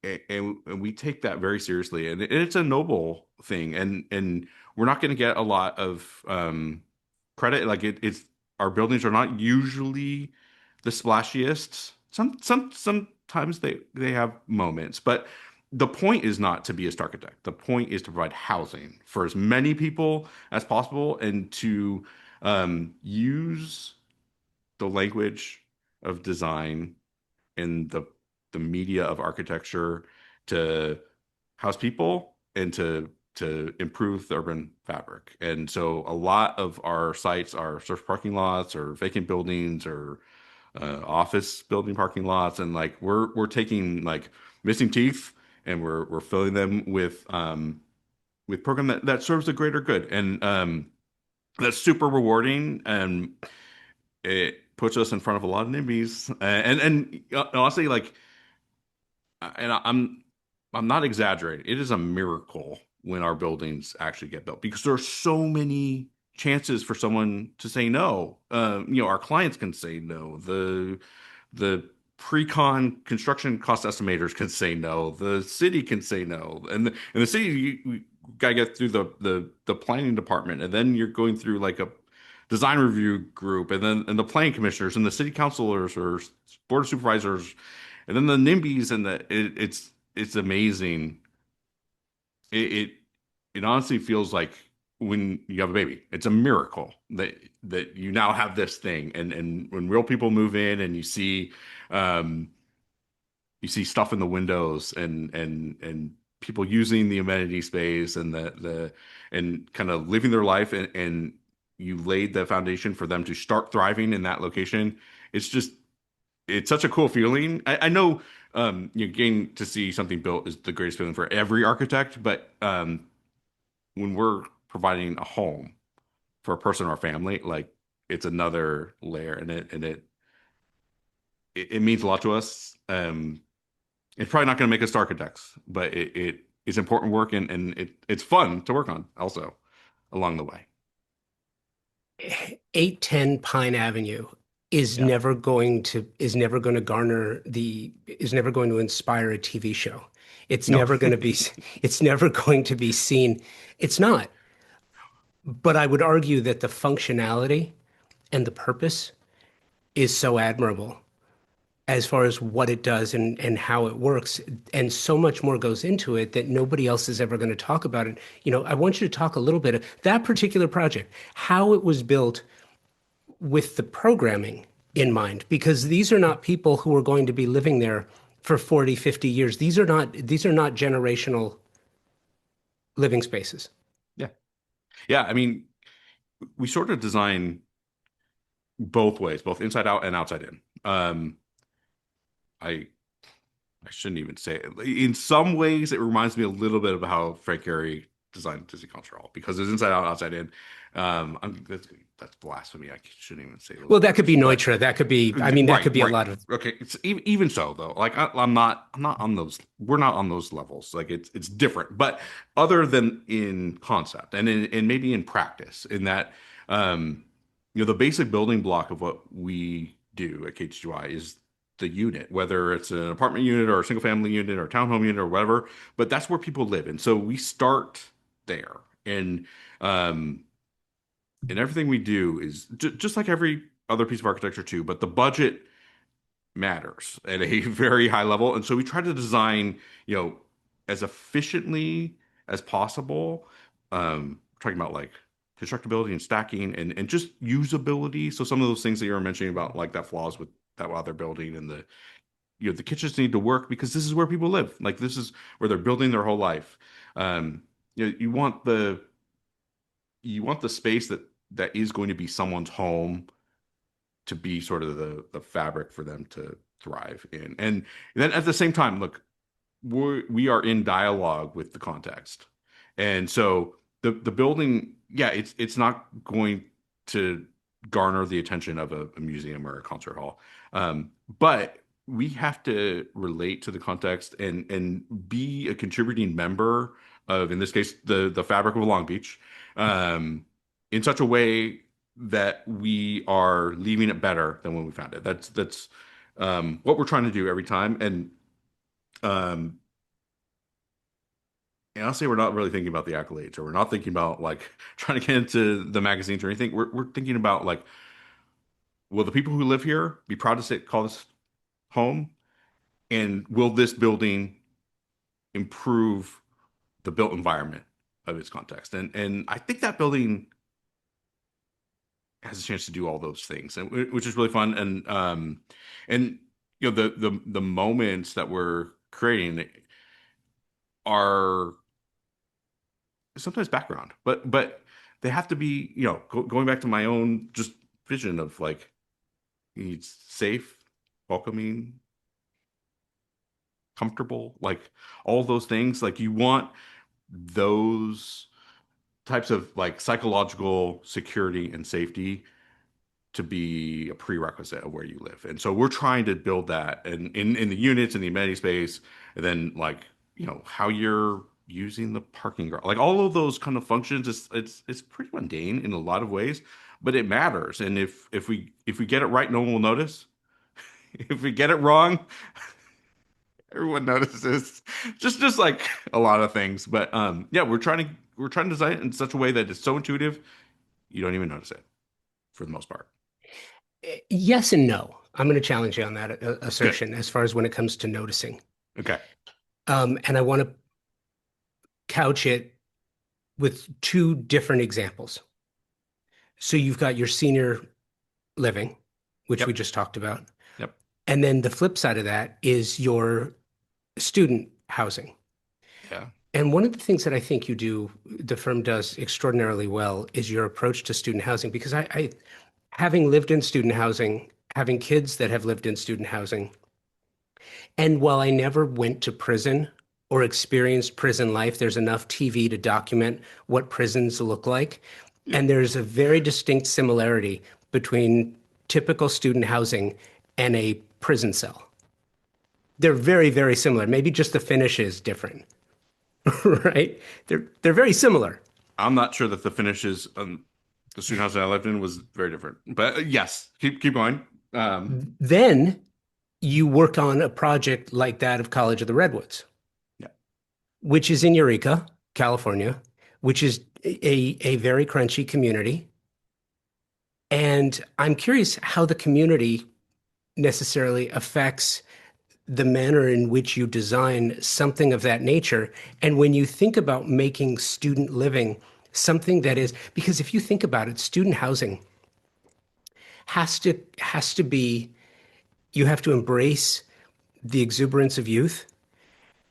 we take that very seriously, and it's a noble thing, and we're not going to get a lot of credit. Like it's our buildings are not usually the splashiest. Sometimes they have moments, but the point is not to be a star architect. The point is to provide housing for as many people as possible and to use the language of design and the media of architecture to house people and to improve the urban fabric. And so a lot of our sites are surface parking lots or vacant buildings or office building parking lots, and like we're taking like missing teeth and we're filling them with program that serves the greater good. And that's super rewarding, and it puts us in front of a lot of NIMBYs. And honestly, like, and I'm not exaggerating. It is a miracle when our buildings actually get built because there are so many chances for someone to say no. Our clients can say no. The pre-con construction cost estimators can say no. The city can say no, and the city you gotta get through the planning department, and then you're going through like a design review group, and the planning commissioners and the city councilors or board of supervisors, and then the NIMBYs and it's amazing. It it honestly feels like when you have a baby, it's a miracle that you now have this thing, and when real people move in and um you see stuff in the windows and people using the amenity space and the and kind of living their life, and you laid the foundation for them to start thriving in that location. It's just it's such a cool feeling. I know getting to see something built is the greatest feeling for every architect, but when we're providing a home for a person or a family, like it's another layer, and it means a lot to us. It's probably not going to make us architects, but it is important work, and it's fun to work on also along the way. 810 Pine Avenue Yeah. is never going to inspire a TV show. It's No. never going to be it's never going to be seen. It's not. But I would argue that the functionality and the purpose is so admirable as far as what it does and how it works. And so much more goes into it that nobody else is ever going to talk about it. I want you to talk a little bit of that particular project, how it was built with the programming in mind, because these are not people who are going to be living there for 40, 50 years. These are not generational living spaces. Yeah. Yeah. I mean, we sort of design both ways, both inside out and outside in. I I shouldn't even say it. In some ways, it reminds me a little bit of how Frank Gehry designed Disney Concert Hall because it's inside out, outside in. That's blasphemy. I shouldn't even say Well, those that could words. be But Neutra. That right, could be a right. lot of. Okay, even so though. Like I'm not on those. We're not on those levels. Like it's different. But other than in concept and maybe in practice, in that um, the basic building block of what we do at KTGY is the unit, whether it's an apartment unit or a single family unit or a townhome unit or whatever, but that's where people live. And so we start there. Um, and everything we do is just like every other piece of architecture too, but the budget matters at a very high level. And so we try to design, as efficiently as possible. Talking about like constructability and stacking and just usability. So some of those things that you were mentioning about like that flaws with that while they're building and the kitchens need to work because this is where people live. Like this is where they're building their whole life. Um, you want the space that is going to be someone's home to be sort of the fabric for them to thrive in. And then at the same time, look, we are in dialogue with the context. And so the building, yeah, it's not going to garner the attention of a museum or a concert hall. But we have to relate to the context and be a contributing member of, in this case, the fabric of Long Beach, um, in such a way that we are leaving it better than when we found it. That's what we're trying to do every time. Um, and I'll say we're not really thinking about the accolades, or we're not thinking about like trying to get into the magazines or anything. We're thinking about like, will the people who live here be proud to call this home? And will this building improve the built environment of its context? And I think that building has a chance to do all those things, and which is really fun. And the moments that we're creating are sometimes background, but they have to be, going back to my own just vision of like it's safe, welcoming, comfortable, like all those things. Like you want those types of like psychological security and safety to be a prerequisite of where you live. And so we're trying to build that and in the units and the amenity space, and then like, how you're using the parking garage. Like all of those kind of functions, it's pretty mundane in a lot of ways, but it matters. And if we get it right, no one will notice. If we get it wrong, everyone notices. Just like a lot of things. But yeah, we're trying to design it in such a way that it's so intuitive, you don't even notice it for the most part. Yes and no. I'm going to challenge you on that Good. assertion as far as when it comes to noticing. Okay. And I want to couch it with two different examples. So you've got your senior living, which we Yep. just talked about. Yep. And then the flip side of that is your student housing. Yeah. And one of the things that I think the firm does extraordinarily well is your approach to student housing, because having lived in student housing, having kids that have lived in student housing, and while I never went to prison or experienced prison life, there's enough TV to document what prisons look like. Yeah. And there's a very distinct similarity between typical student housing and a prison cell. They're very, very similar. Maybe just the finish is different, right? They're very similar. I'm not sure that the finishes on the student house that I lived in was very different. But yes, keep going. Um, Then you worked on a project like that of College of the Redwoods, yeah. which is in Eureka, California, which is a very crunchy community. And I'm curious how the community necessarily affects the manner in which you design something of that nature. And when you think about making student living something that is, because if you think about it, student housing has to be, you have to embrace the exuberance of youth.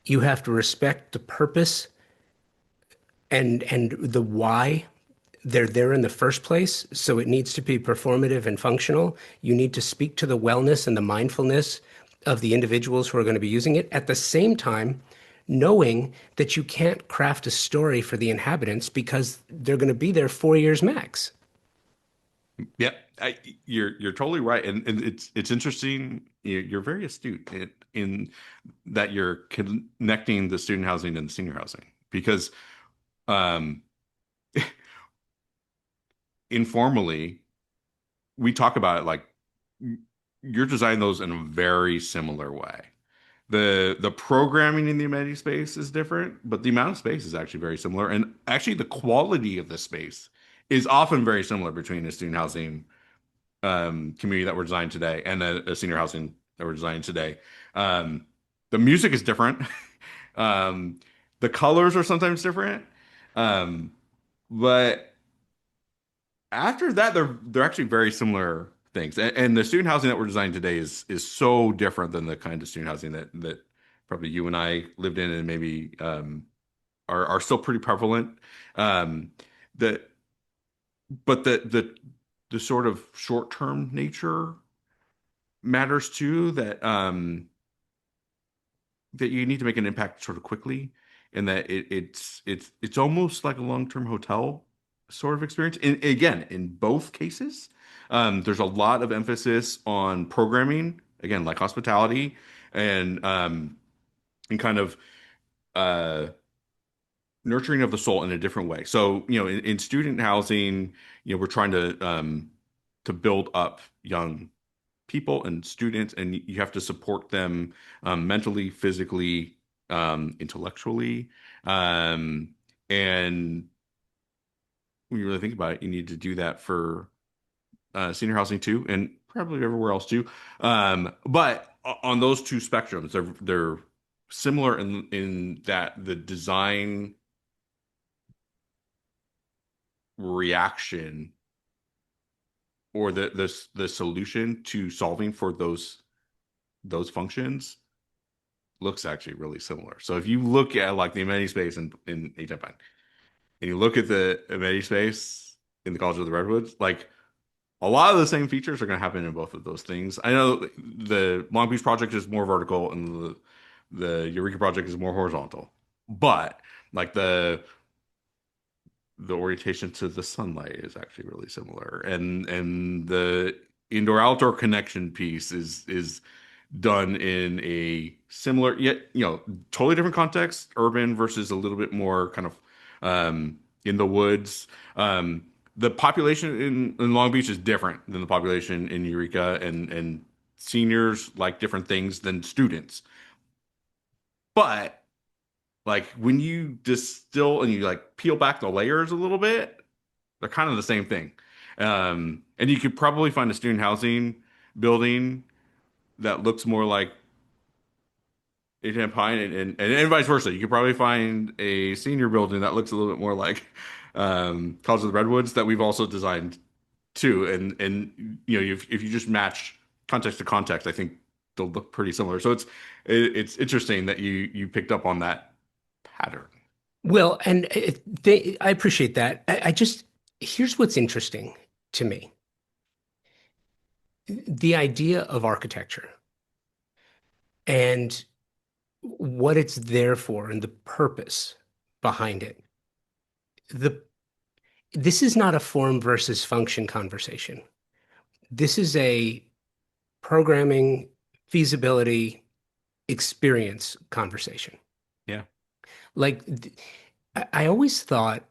You have to respect the purpose and the why they're there in the first place. So it needs to be performative and functional. You need to speak to the wellness and the mindfulness of the individuals who are going to be using it. At the same time, knowing that you can't craft a story for the inhabitants because they're going to be there 4 years max. Yeah, you're totally right, and it's interesting. You're very astute in that you're connecting the student housing and the senior housing because um, informally we talk about it like you're designing those in a very similar way. The programming in the amenity space is different, but the amount of space is actually very similar, and actually the quality of the space is often very similar between a student housing community that we're designing today and a senior housing that we're designing today. Um, the music is different. um, the colors are sometimes different. Um, but after that, they're actually very similar things. And the student housing that we're designing today is so different than the kind of student housing that probably you and I lived in and maybe are still pretty prevalent. Um, the but the sort of short-term nature matters too that you need to make an impact sort of quickly and that it's almost like a long-term hotel sort of experience. And again, in both cases, there's a lot of emphasis on programming, again, like hospitality and kind of uh nurturing of the soul in a different way. So, in student housing, we're trying to build up young people and students, and you have to support them mentally, physically, intellectually. Um, and when you really think about it, you need to do that for senior housing too, and probably everywhere else too. But on those two spectrums, they're similar in that the design reaction or the solution to solving for those functions looks actually really similar. So if you look at like the amenity space in HFN and you look at the amenity space in the College of the Redwoods, like a lot of the same features are going to happen in both of those things. I know the Long Beach project is more vertical and the Eureka project is more horizontal, but like the orientation to the sunlight is actually really similar, and the indoor outdoor connection piece is done in a similar yet totally different context, urban versus a little bit more kind of in the woods. The population in Long Beach is different than the population in Eureka, and seniors like different things than students. But like when you distill and you like peel back the layers a little bit, they're kind of the same thing. And you could probably find a student housing building that looks more like H&M Pine and vice versa. You could probably find a senior building that looks a little bit more like College of the Redwoods that we've also designed too. And if you just match context to context, I think they'll look pretty similar. So it's interesting that you picked up on that pattern. Well, and I appreciate that. Here's what's interesting to me. The idea of architecture and what it's there for and the purpose behind it. The This is not a form versus function conversation. This is a programming feasibility. experience conversation. Yeah. Like I always thought,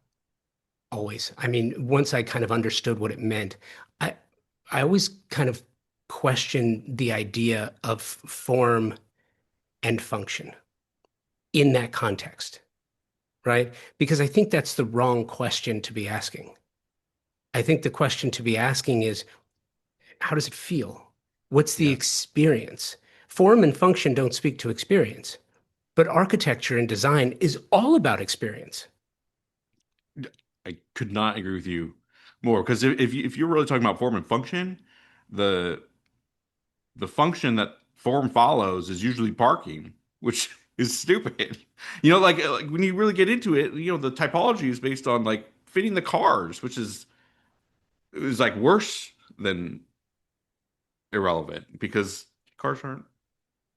always, I mean, once I kind of understood what it meant, I I always kind of questioned the idea of form and function in that context, right? Because I think that's the wrong question to be asking. I think the question to be asking is, how does it feel? What's the Yeah. experience? Form and function don't speak to experience, but architecture and design is all about experience. I could not agree with you more because if you're really talking about form and function, the the function that form follows is usually parking, which is stupid. Like when you really get into it, the typology is based on like fitting the cars, which is like worse than irrelevant because cars aren't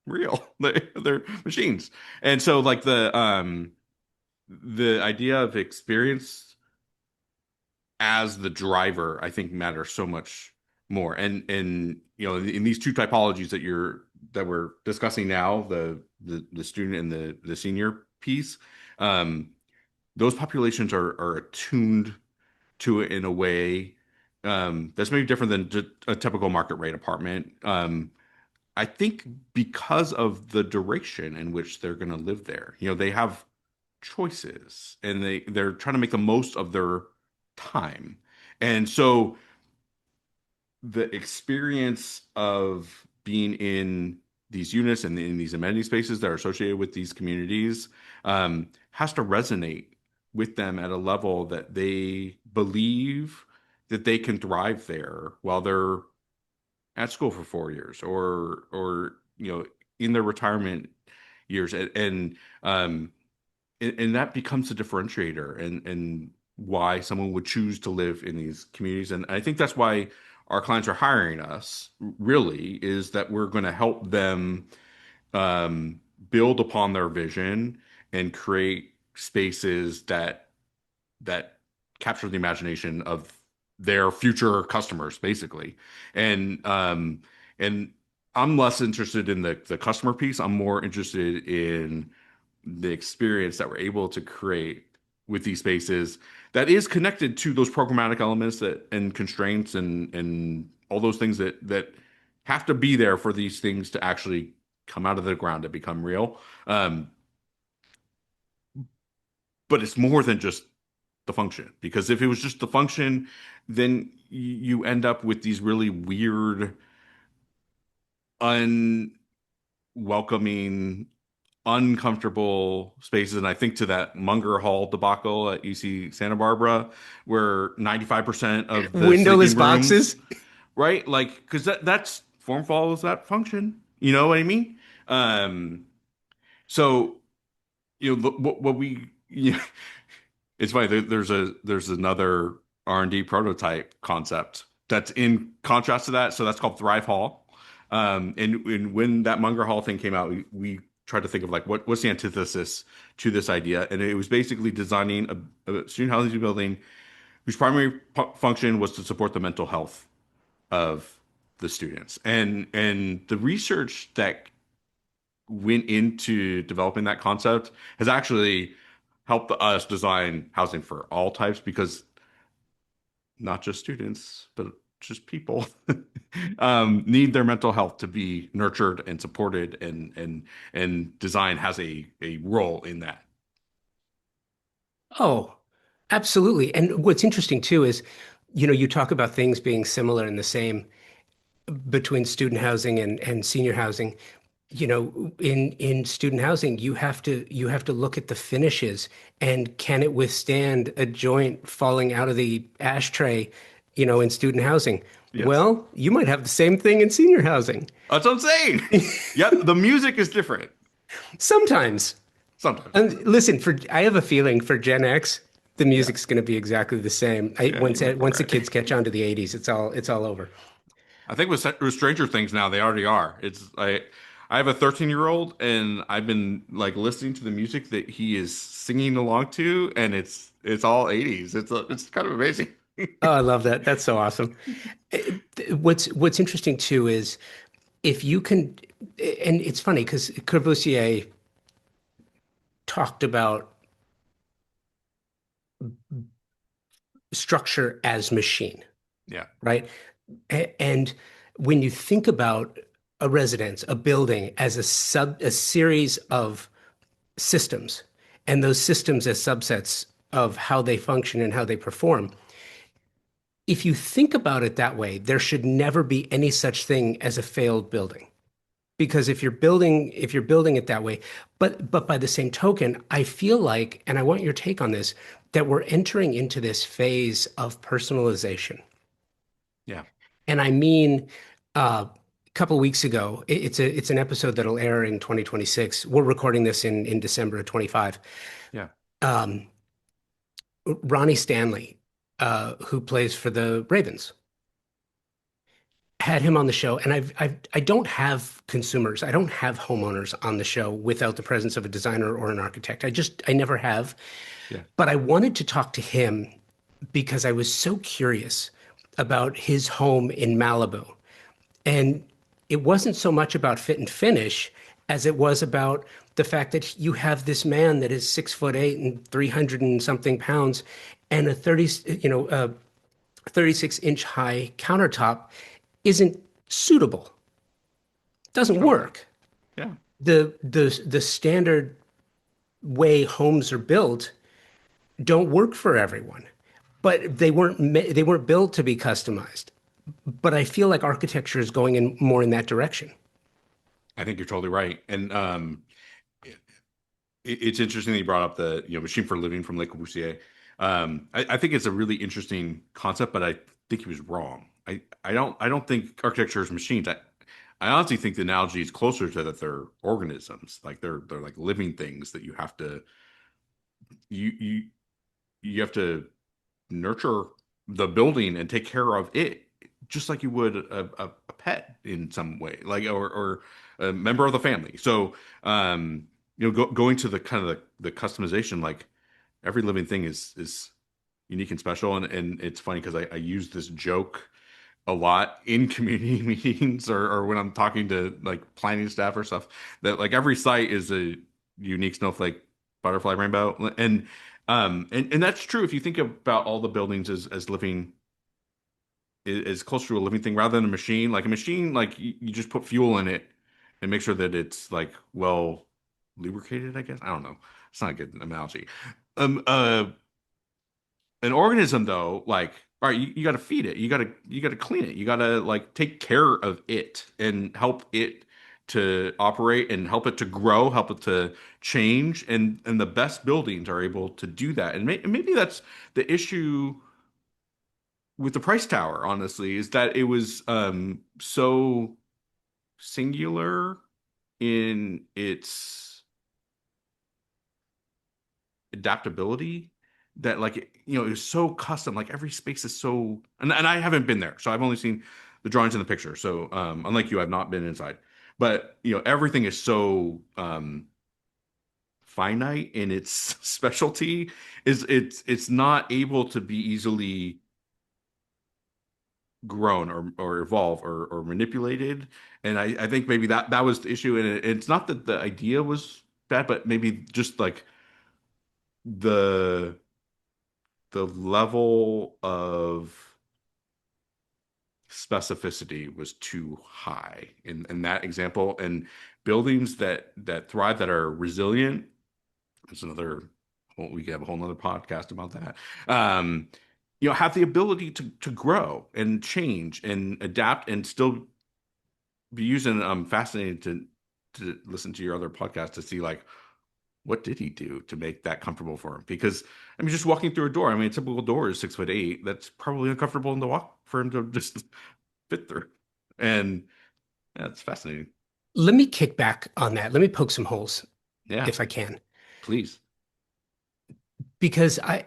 real. They're machines. And so like the idea of experience as the driver, I think matters so much more. And in these two typologies that we're discussing now, the student and the senior piece, um, those populations are attuned to it in a way that's maybe different than just a typical market rate apartment. I think because of the duration in which they're going to live there, they have choices and they're trying to make the most of their time. And so the experience of being in these units and in these amenity spaces that are associated with these communities has to resonate with them at a level that they believe that they can thrive there while they're at school for 4 years or in their retirement years um and that becomes a differentiator and why someone would choose to live in these communities. And I think that's why our clients are hiring us, really, is that we're going to help them um, build upon their vision and create spaces that capture the imagination of their future customers, basically. And I'm less interested in the customer piece. I'm more interested in the experience that we're able to create with these spaces that is connected to those programmatic elements that and constraints and all those things that have to be there for these things to actually come out of the ground to become real. Um, but it's more than just the function, because if it was just the function, then you end up with these really weird, unwelcoming, uncomfortable spaces. And I think to that Munger Hall debacle at UC Santa Barbara, where 95% of the Windowless sleeping rooms, boxes. right? Like, because that's form follows that function. You know what I mean? Um, so what we it's funny. There's another R&D prototype concept that's in contrast to that. So that's called Thrive Hall. And when that Munger Hall thing came out, we tried to think of like what's the antithesis to this idea, and it was basically designing a student housing building whose primary function was to support the mental health of the students. And the research that went into developing that concept has actually helped us design housing for all types, because not just students, but just people need their mental health to be nurtured and supported, and design has a role in that. Oh, absolutely. And what's interesting too is, you talk about things being similar and the same between student housing and senior housing. In student housing, you have to look at the finishes and can it withstand a joint falling out of the ashtray, in student housing? Yes, Well, you might have the same thing in senior housing. that's what I'm saying. Yep, the music is different Sometimes. sometimes. And listen, I have a feeling for Gen X, the Yeah, music's going to be exactly the same. yeah, you might be Once the right. kids catch on to the 80s, it's all over. I think with Stranger Things now, they already are. I have a 13-year-old, and I've been like listening to the music that he is singing along to, and it's all 80s. It's kind of amazing. Oh, I love that. That's so awesome. What's interesting too is if you can, and it's funny because Corbusier talked about structure as machine, Yeah. right? And when you think about a residence, a building as a series of systems, and those systems as subsets of how they function and how they perform, if you think about it that way, there should never be any such thing as a failed building. Because if you're building it that way, but by the same token, I feel like, and I want your take on this, that we're entering into this phase of personalization. Yeah. And I mean, a couple of weeks ago, it's an episode that'll air in 2026. We're recording this in December of 25. Yeah. Um, Ronnie Stanley, who plays for the Ravens, had him on the show, and I don't have consumers, I don't have homeowners on the show without the presence of a designer or an architect. I never have. Yeah. But I wanted to talk to him because I was so curious about his home in Malibu. And it wasn't so much about fit and finish as it was about the fact that you have this man that is 6'8" and 300 and something pounds and a 36-inch high countertop isn't suitable, doesn't Totally. work. Yeah. The standard way homes are built don't work for everyone, but they weren't built to be customized. But I feel like architecture is going in more in that direction. I think you're totally right. And it's interesting that you brought up the machine for living from Le Corbusier. I think it's a really interesting concept, but I think he was wrong. I don't think architecture is machines. I honestly think the analogy is closer to that they're organisms, like they're like living things that you you you have to nurture the building and take care of it just like you would a pet in some way, like or a member of the family. So going to the kind of the customization, like every living thing is unique and special. And it's funny because I use this joke a lot in community meetings or when I'm talking to like planning staff or stuff, that like every site is a unique snowflake butterfly rainbow. And that's true if you think about all the buildings as living, is closer to a living thing rather than a machine. Like a machine, like you just put fuel in it and make sure that it's like well lubricated, I guess. I don't know. It's not a good analogy. Um, uh, an organism though, like, all right, you got to feed it. You got to clean it. You got to like take care of it and help it to operate and help it to grow, help it to change. And the best buildings are able to do that. And maybe that's the issue with the price tower, honestly, is that it was so singular in its adaptability that like it was so custom. Like every space is so, and I haven't been there, so I've only seen the drawings and the picture. So unlike you, I've not been inside. But everything is so finite in its specialty, is it's not able to be easily grown or evolve or manipulated. And I think maybe that was the issue. And it's not that the idea was bad, but maybe just like the the level of specificity was too high in that example. And buildings that thrive, that are resilient, that's another, well, we could have a whole nother podcast about that. um have the ability to grow and change and adapt and still be used. And I'm fascinated to listen to your other podcast to see like what did he do to make that comfortable for him? Because I mean, just walking through a door, I mean, a typical door is 6'8". That's probably uncomfortable in the walk for him to just fit through. And that's fascinating. Let me kick back on that. Let me poke some holes Yeah, if I can, please. because I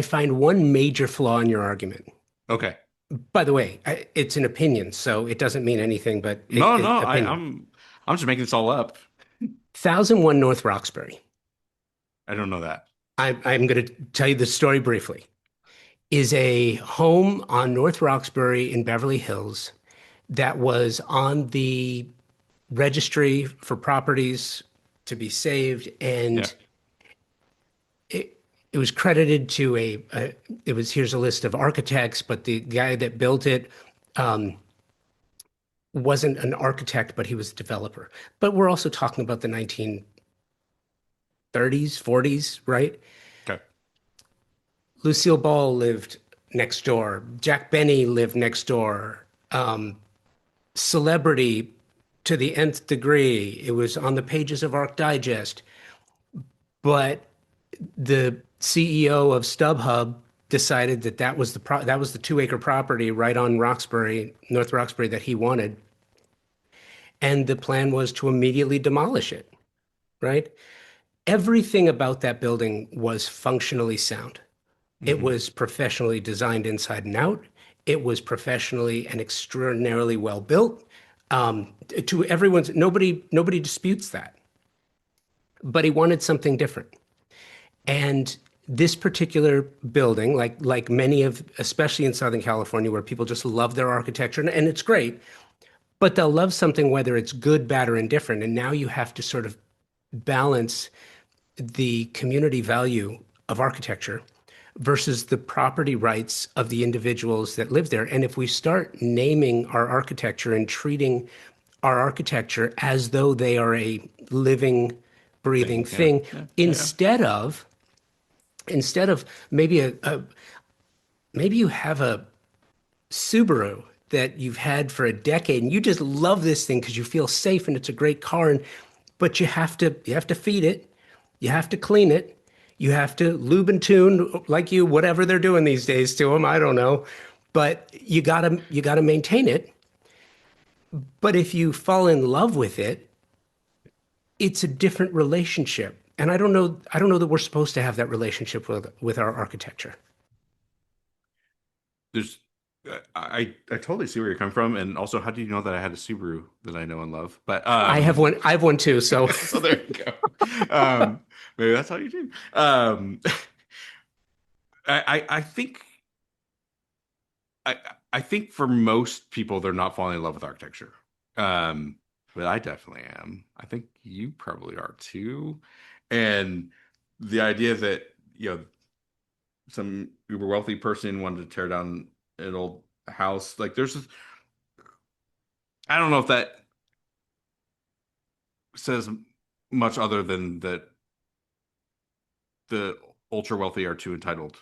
find one major flaw in your argument. Okay. By the way, it's an opinion, so it doesn't mean anything but No, no, opinion. I'm just making this all up. 1001 North Roxbury. I don't know that. I'm going to tell you the story briefly. Is a home on North Roxbury in Beverly Hills that was on the registry for properties to be saved, Yeah. and it it was credited to it was here's a list of architects, but the guy that built it wasn't an architect, but he was a developer. But we're also talking about the 1930s, 40s, right? Okay. Lucille Ball lived next door. Jack Benny lived next door. Celebrity to the nth degree. It was on the pages of Arc Digest. But the CEO of StubHub decided that that was the 2 acre property right on Roxbury, North Roxbury, that he wanted, and the plan was to immediately demolish it. Right? Everything about that building was functionally sound. It Hmm. was professionally designed inside and out. It was professionally and extraordinarily well built. To everyone's, nobody disputes that. But he wanted something different. And this particular building, like many of, especially in Southern California, where people just love their architecture, and it's great, but they'll love something whether it's good, bad, or indifferent. And now you have to sort of balance the community value of architecture versus the property rights of the individuals that live there. And if we start naming our architecture and treating our architecture as though they are a living, breathing Thing. Yeah. thing, Yeah. Yeah. instead of maybe you have a Subaru that you've had for a decade and you just love this thing because you feel safe and it's a great car, and but you have to feed it, you have to clean it, you have to lube and tune like you whatever they're doing these days to them, I don't know, but you gotta maintain it. But if you fall in love with it, it's a different relationship. And I don't know that we're supposed to have that relationship with our architecture. There's, I totally see where you're coming from, and also, how do you know that I had a Subaru that I know and love? But I have one too, so so there you go. Maybe that's how you do. I think I I think for most people they're not falling in love with architecture. Um, but I definitely am. I think you probably are too. And the idea that, some uber wealthy person wanted to tear down an old house, like I don't know if that says much other than that the ultra wealthy are too entitled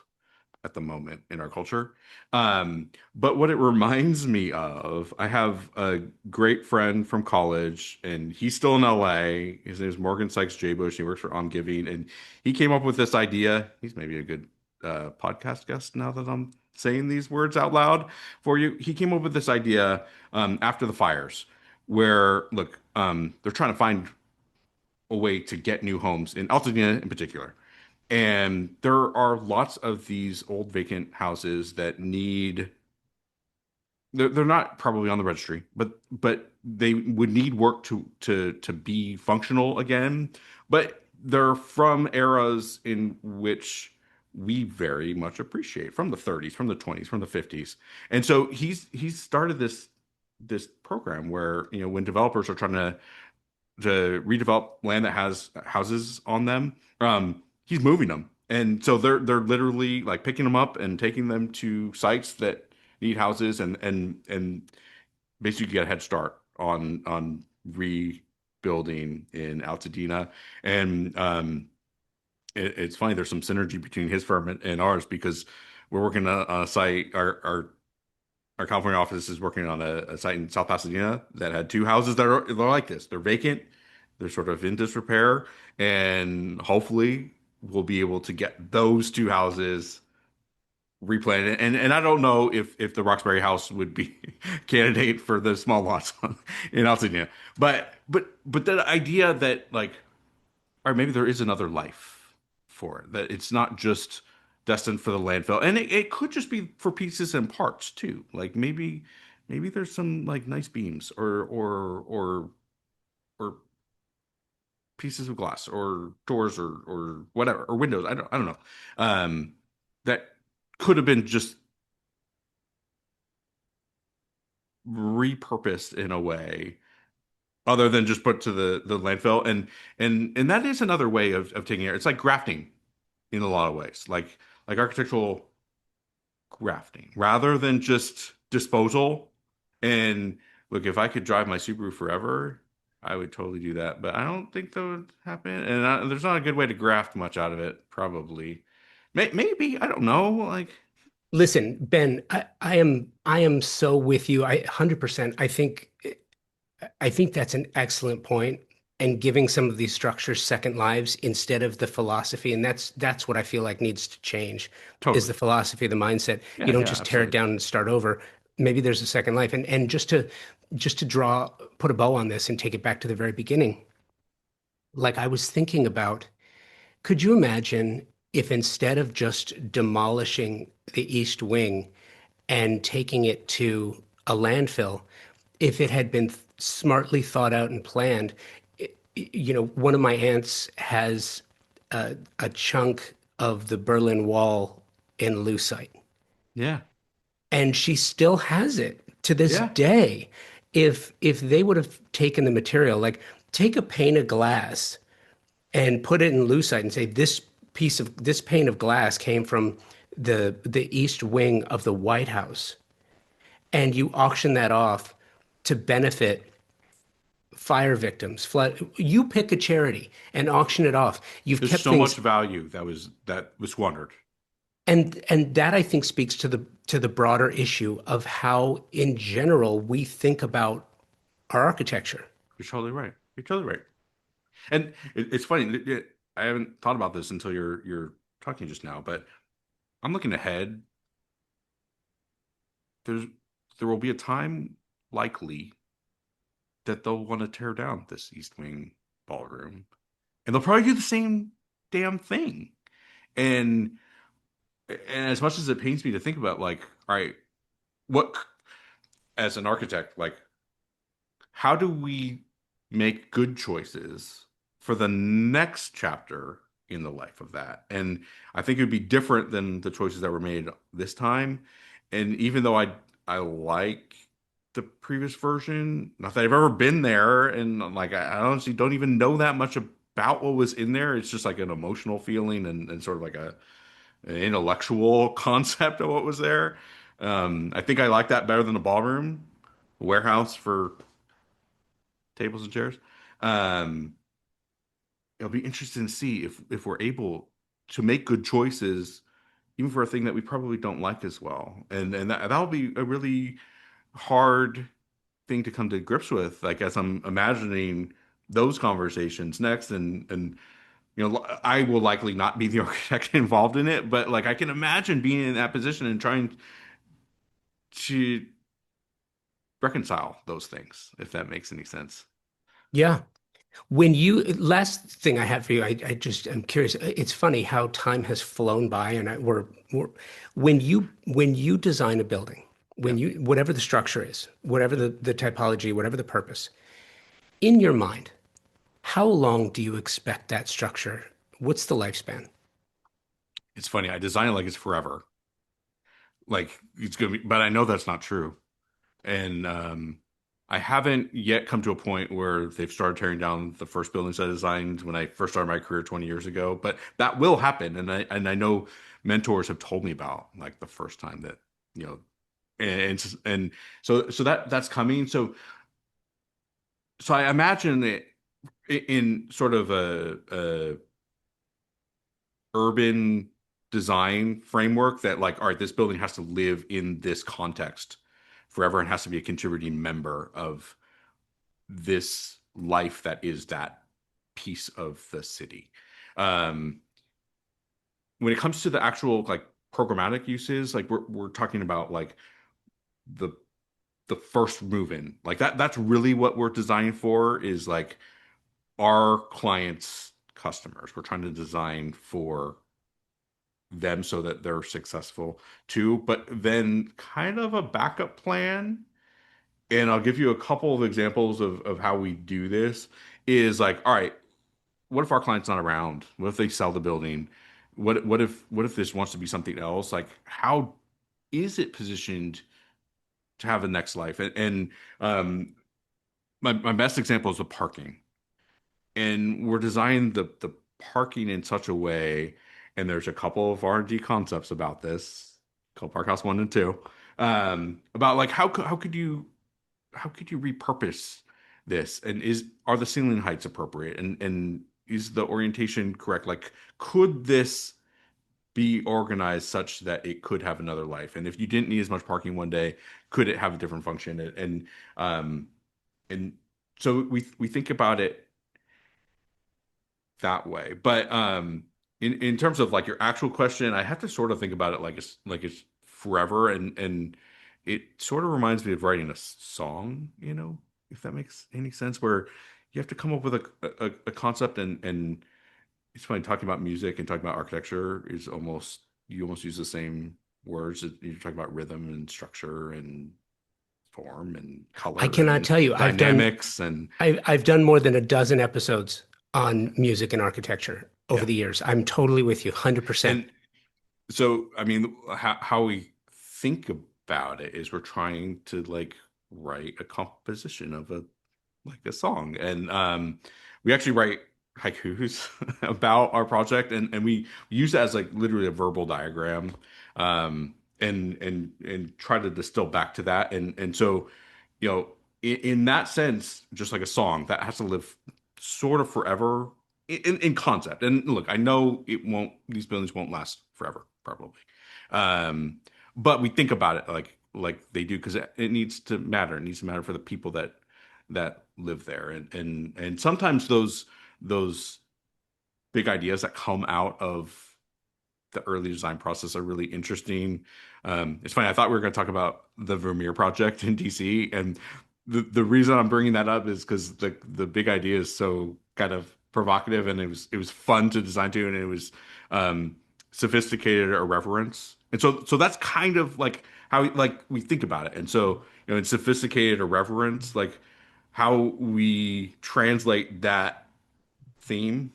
at the moment in our culture. But what it reminds me of, I have a great friend from college, and he's still in LA. His name is Morgan Sykes J. Bush. He works for On Giving, and he came up with this idea. He's maybe a good podcast guest now that I'm saying these words out loud for you. He came up with this idea after the fires, where look, they're trying to find a way to get new homes in Altadena in particular. And there are lots of these old vacant houses that need, they're not probably on the registry, but they would need work to be functional again. But they're from eras in which we very much appreciate, from the 30s, from the 20s, from the 50s. And so he's started this program where, when developers are trying to redevelop land that has houses on them, he's moving them. And so they're literally like picking them up and taking them to sites that need houses, and basically get a head start on rebuilding in Altadena. And it's funny, there's some synergy between his firm and ours, because we're working on a site. Our California office is working on a site in South Pasadena that had two houses they're like this. They're vacant. They're sort of in disrepair, and hopefully we'll be able to get those two houses replanted. And I don't know if the Roxbury house would be candidate for the small lots in Altadena, but the idea that, like, or maybe there is another life for it, that it's not just destined for the landfill, and it could just be for pieces and parts too. Like, maybe there's some like nice beams or pieces of glass or doors or whatever, or windows. I don't know. That could have been just repurposed in a way other than just put to the landfill. And that is another way of taking it. It's like grafting in a lot of ways, like architectural grafting rather than just disposal. And look, if I could drive my Subaru forever, I would totally do that. But I don't think that would happen. And there's not a good way to graft much out of it, probably. Maybe, I don't know. Like, Listen, Ben, I am so with you. 100%. I think that's an excellent point, and giving some of these structures second lives instead of the philosophy, and that's what I feel like needs to change, is totally. the philosophy, the mindset. You Yeah, don't yeah, just tear it absolutely. down and start over. Maybe there's a second life. And just to put a bow on this and take it back to the very beginning, like I was thinking about, could you imagine if instead of just demolishing the East Wing and taking it to a landfill, if it had been smartly thought out and planned? One of my aunts has a chunk of the Berlin Wall in Lucite, Yeah, and she still has it to this yeah. day. If they would have taken the material, like take a pane of glass and put it in Lucite and say this pane of glass came from the East Wing of the White House, and you auction that off to benefit fire victims, flood. You pick a charity and auction it off. You've There's kept so much things, value that was squandered. and that I think speaks to the broader issue of how, in general, we think about our architecture. You're totally right. You're totally right. And it's funny. I haven't thought about this until you're talking just now, but I'm looking ahead. There's there will be a time likely that they'll want to tear down this East Wing ballroom, and they'll probably do the same damn thing. And and as much as it pains me to think about, like, all right, what as an architect, like, how do we make good choices for the next chapter in the life of that? And I think it would be different than the choices that were made this time. And even though I like the previous version, not that I've ever been there, and like I honestly don't even know that much about what was in there. It's just like an emotional feeling and sort of like an intellectual concept of what was there. I think I like that better than the ballroom, warehouse for tables and chairs. Um, it'll be interesting to see if we're able to make good choices, even for a thing that we probably don't like as well. And that'll be a really hard thing to come to grips with. Like as I'm imagining those conversations next, and I will likely not be the architect involved in it, but like I can imagine being in that position and trying to reconcile those things, if that makes any sense. Yeah. Last thing I have for you, I'm curious. It's funny how time has flown by, and we're when you design a building, Yeah. whatever the structure is, whatever the typology, whatever the purpose, in your mind, how long do you expect that structure? What's the lifespan? It's funny. I design it like it's forever. Like it's gonna be, but I know that's not true. And I haven't yet come to a point where they've started tearing down the first buildings I designed when I first started my career 20 years ago. But that will happen, and I know mentors have told me about like the first time that you know, and so that's coming. So I imagine it in sort of a urban design framework that like, all right, this building has to live in this context forever and has to be a contributing member of this life that is that piece of the city. Um, when it comes to the actual like programmatic uses, like we're talking about like the the first move in, like that's really what we're designing for is like our clients' customers. We're trying to design for them so that they're successful too. But then kind of a backup plan, and I'll give you a couple of examples of how we do this, is like, all right, what if our client's not around? What if they sell the building? What if this wants to be something else? Like, how is it positioned to have a next life. And my best example is the parking. And we're designing the parking in such a way, and there's a couple of R&D concepts about this called Park House 1 and 2, about like how could you repurpose this, and is are the ceiling heights appropriate, and is the orientation correct? Like, could this be organized such that it could have another life? And if you didn't need as much parking one day, could it have a different function? Um and so we think about it that way. But in terms of like your actual question, I have to sort of think about it like it's forever, and it sort of reminds me of writing a song, if that makes any sense, where you have to come up with a concept, and it's funny talking about music and talking about architecture is almost you almost use the same words. You're talking about rhythm and structure and form and I color cannot and tell you. dynamics and I've done more than a dozen episodes on music and architecture over yeah. the years. I'm totally with you, 100%. And so, I mean, how we think about it is we're trying to like write a composition of a song, and we actually write haikus about our project, and we use that as like literally a verbal diagram, and try to distill back to that, and so in that sense, just like a song that has to live sort of forever in concept. And look, I know it won't; these buildings won't last forever, probably. Um, but we think about it like they do because it needs to matter. It needs to matter for the people that live there, and sometimes those big ideas that come out of the early design process are really interesting. It's funny. I thought we were going to talk about the Vermeer project in DC, and the reason I'm bringing that up is because the big idea is so kind of provocative, and it was fun to design to, and it was um, sophisticated irreverence, and so that's kind of like how like we think about it, and so in sophisticated irreverence, like how we translate that theme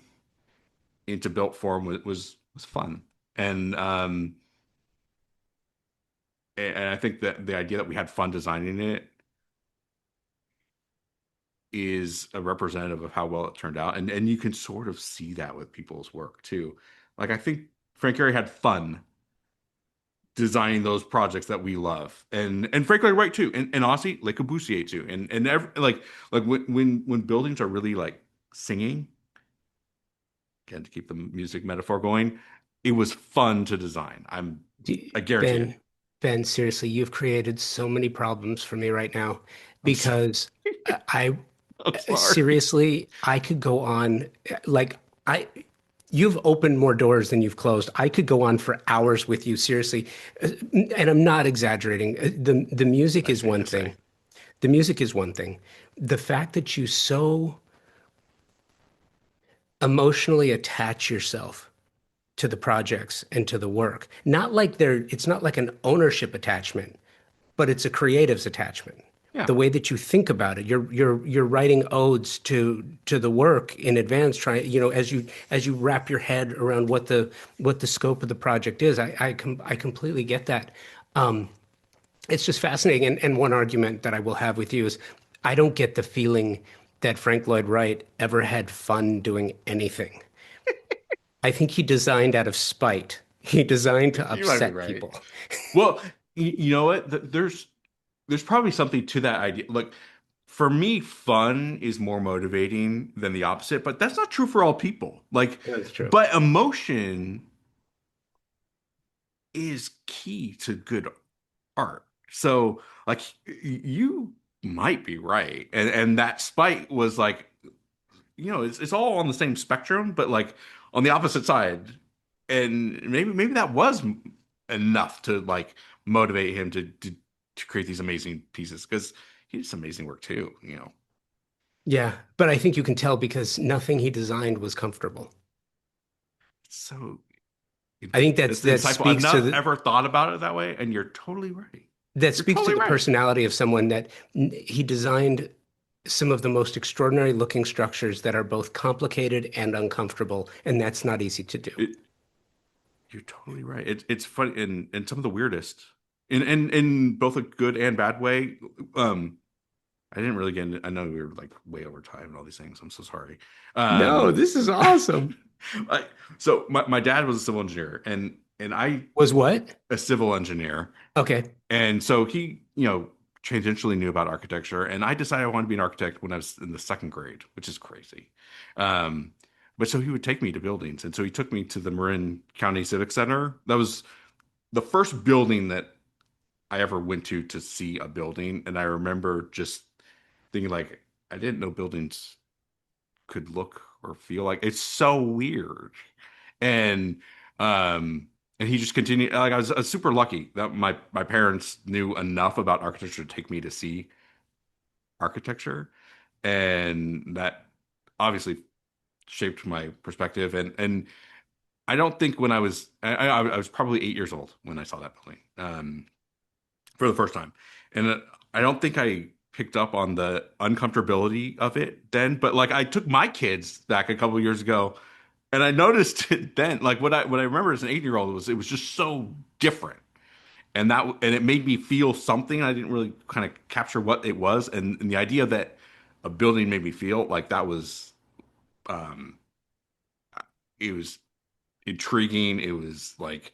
into built form was fun. And and I think that the idea that we had fun designing it is a representative of how well it turned out. And you can sort of see that with people's work too. Like I think Frank Gehry had fun designing those projects that we love. And Frank Lloyd Wright too. And honestly, Le Corbusier too. And like when buildings are really like singing, again to keep the music metaphor going, it was fun to design. I guarantee it. Ben, Ben, seriously, you've created so many problems for me right now I'm sorry. because I I'm sorry. seriously, I could go on like I you've opened more doors than you've closed. I could go on for hours with you, seriously. And I'm not exaggerating. The music Nice is thing one to say. thing. The music is one thing. The fact that you so emotionally attach yourself to the projects and to the work, not like it's not like an ownership attachment, but it's a creative's attachment. Yeah. The way that you think about it, you're writing odes to the work in advance, trying, as you wrap your head around what the scope of the project is. I completely get that. It's just fascinating. And one argument that I will have with you is I don't get the feeling that Frank Lloyd Wright ever had fun doing anything. I think he designed out of spite. He designed to You might be upset right. people. Well, you know what? There's probably something to that idea. Like for me, fun is more motivating than the opposite, but that's not true for all people. Like, That's true. but emotion is key to good art. So, like, you might be right, and that spite was like, it's all on the same spectrum, but like on the opposite side. And maybe that was enough to like motivate him to create these amazing pieces because he did some amazing work too. Yeah, but I think you can tell because nothing he designed was comfortable. So I think it's that insightful. I've speaks to not the ever thought about it that way, and you're totally right. that You're speaks to totally the right. personality of someone that he designed some of the most extraordinary looking structures that are both complicated and uncomfortable, and that's not easy to do. It, you're totally right. It's funny and some of the weirdest. in both a good and bad way. Um, I didn't really get into, I know we were like way over time and all these things. I'm so sorry. No, Um, this is awesome. I, so my dad was a civil engineer and I Was what? a civil engineer. Okay. And so he, tangentially knew about architecture. And I decided I wanted to be an architect when I was in the second grade, which is crazy. Um, but so he would take me to buildings. And so he took me to the Marin County Civic Center. That was the first building that I ever went to see a building. And I remember just thinking like, I didn't know buildings could look or feel like it's so weird. And um and he just continued like I was super lucky that my parents knew enough about architecture to take me to see architecture, and that obviously shaped my perspective. And I don't think when I was probably 8 years old when I saw that building for the first time, and I don't think I picked up on the uncomfortability of it then. But like I took my kids back a couple years ago, and I noticed it then. Like what I remember as an 8 year old was it was just so different, and it made me feel something. I didn't really kind of capture what it was, and the idea that a building made me feel like that was um it was intriguing. It was like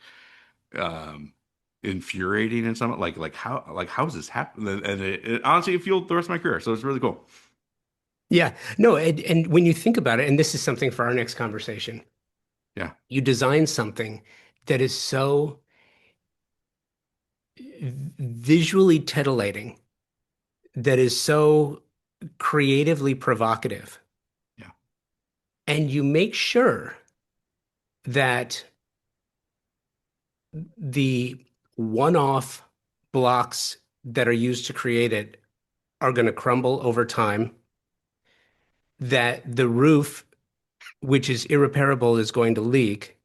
um infuriating and something like how is this happening? And it honestly it fueled the rest of my career. So it's really cool. Yeah. No, and when you think about it, and this is something for our next conversation, Yeah. you design something that is so visually titillating, that is so creatively provocative, Yeah. and you make sure that the one-off blocks that are used to create it are going to crumble over time, that the roof, which is irreparable, is going to leak,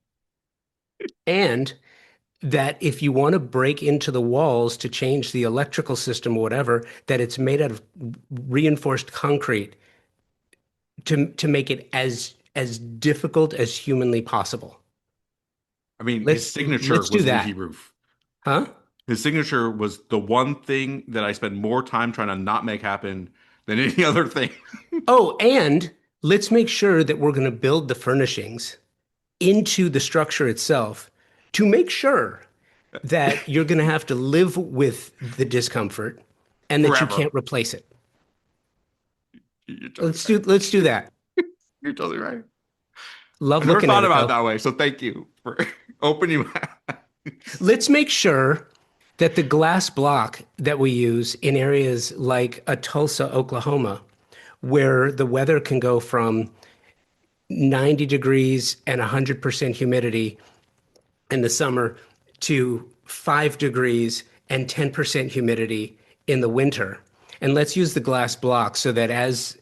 and that if you want to break into the walls to change the electrical system or whatever, that it's made out of reinforced concrete to make it as difficult as humanly possible. I mean, his signature Let's do was a leaky that. roof. Huh? His signature was the one thing that I spent more time trying to not make happen than any other thing. Oh, and let's make sure that we're going to build the furnishings into the structure itself to make sure that you're going to have to live with the discomfort and that you Forever. can't replace it. You're totally Let's right. do let's do that. You're totally right. I Love never looking thought at it about it though. that way. So thank you for opening my eyes. Let's make sure that the glass block that we use in areas like a Tulsa, Oklahoma, where the weather can go from 90 degrees and 100% humidity in the summer to 5 degrees and 10% humidity in the winter. And let's use the glass block so that as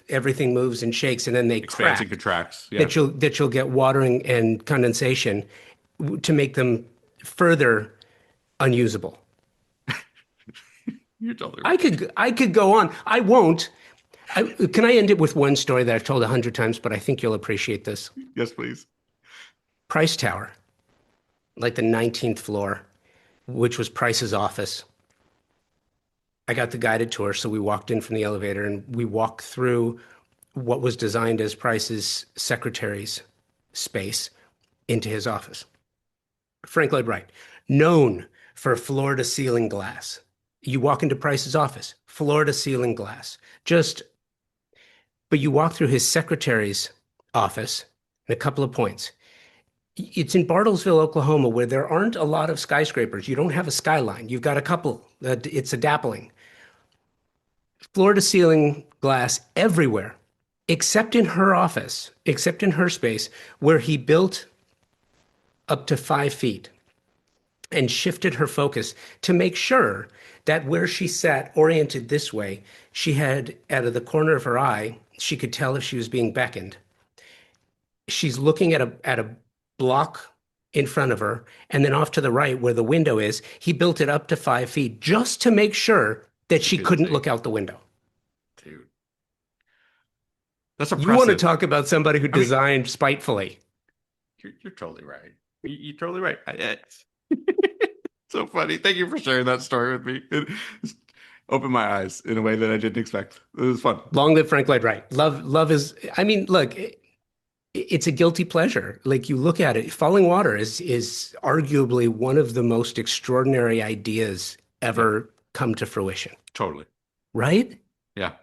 everything moves and shakes and then they Expands and crack, contracts. Yeah. that you'll get watering and condensation to make them further unusable. You're totally I right. could I could go on. I won't. Can I end it with one story that I've told 100 times, but I think you'll appreciate this. Yes, please. Price Tower, like the 19th floor, which was Price's office. I got the guided tour, so we walked in from the elevator and we walked through what was designed as Price's secretary's space into his office. Frank Lloyd Wright, known for floor to ceiling glass. You walk into Price's office, floor to ceiling glass. Just, but you walk through his secretary's office, and a couple of points. It's in Bartlesville, Oklahoma, where there aren't a lot of skyscrapers. You don't have a skyline. You've got a couple. It's a dappling. Floor to ceiling glass everywhere, except in her office, except in her space, where he built up to 5 feet and shifted her focus to make sure that where she sat, oriented this way, she had, out of the corner of her eye, she could tell if she was being beckoned. She's looking at a block in front of her, and then off to the right where the window is, he built it up to 5 feet just to make sure that She she couldn't couldn't see. look out the window. Dude, that's You want to impressive. talk about somebody who I mean, designed spitefully. you're totally right. You're totally right. So funny. Thank you for sharing that story with me. It opened my eyes in a way that I didn't expect. It was fun. Long live Frank Lloyd Wright. Love is, I mean, look, it's a guilty pleasure. Like you look at it, Falling Water is arguably one of the most extraordinary ideas Yeah, ever come to fruition, totally. right? Yeah.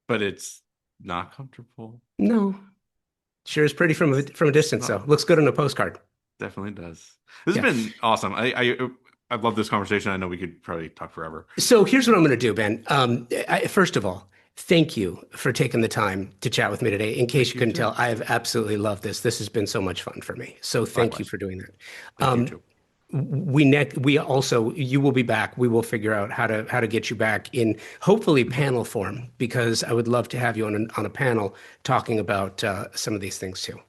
But it's not comfortable. No, sure is pretty from a distance, No, though. Looks good on a postcard. definitely does. This has Yeah. been awesome. I love this conversation. I know we could probably talk forever. So here's what I'm going to do, Ben. First of all, thank you for taking the time to chat with me today. In case Thank you you couldn't too. tell, I have absolutely loved this. This has been so much fun for me. So thank you Likewise. for doing that. Thank you too. We also, you will be back. We will figure out how to get you back in hopefully panel form, because I would love to have you on a panel talking about some of these things too.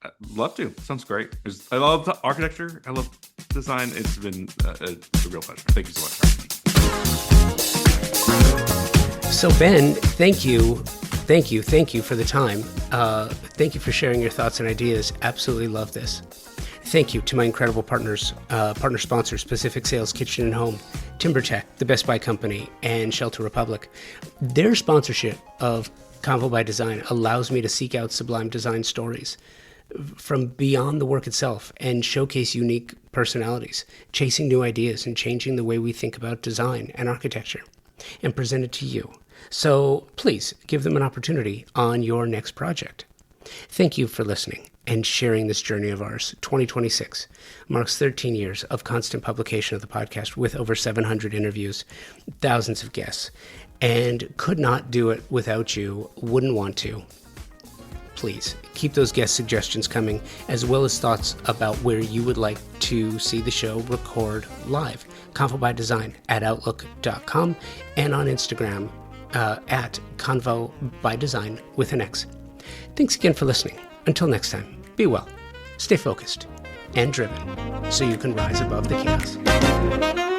I'd love to. Sounds great. I love architecture. I love design. It's been a real pleasure. Thank you so much for having me. So Ben, thank you for the time. Thank you for sharing your thoughts and ideas. Absolutely love this. Thank you to my incredible partner sponsors, Pacific Sales Kitchen and Home, TimberTech, the Best Buy Company, and Shelter Republic. Their sponsorship of Convo by Design allows me to seek out sublime design stories from beyond the work itself and showcase unique personalities, chasing new ideas and changing the way we think about design and architecture, and present it to you. So please give them an opportunity on your next project. Thank you for listening and sharing this journey of ours. 2026 marks 13 years of constant publication of the podcast with over 700 interviews, thousands of guests, and could not do it without you, wouldn't want to. Please keep those guest suggestions coming, as well as thoughts about where you would like to see the show record live. Convo by Design at outlook.com and on Instagram at Convo by Design with an X. Thanks again for listening. Until next time, be well, stay focused and driven so you can rise above the chaos.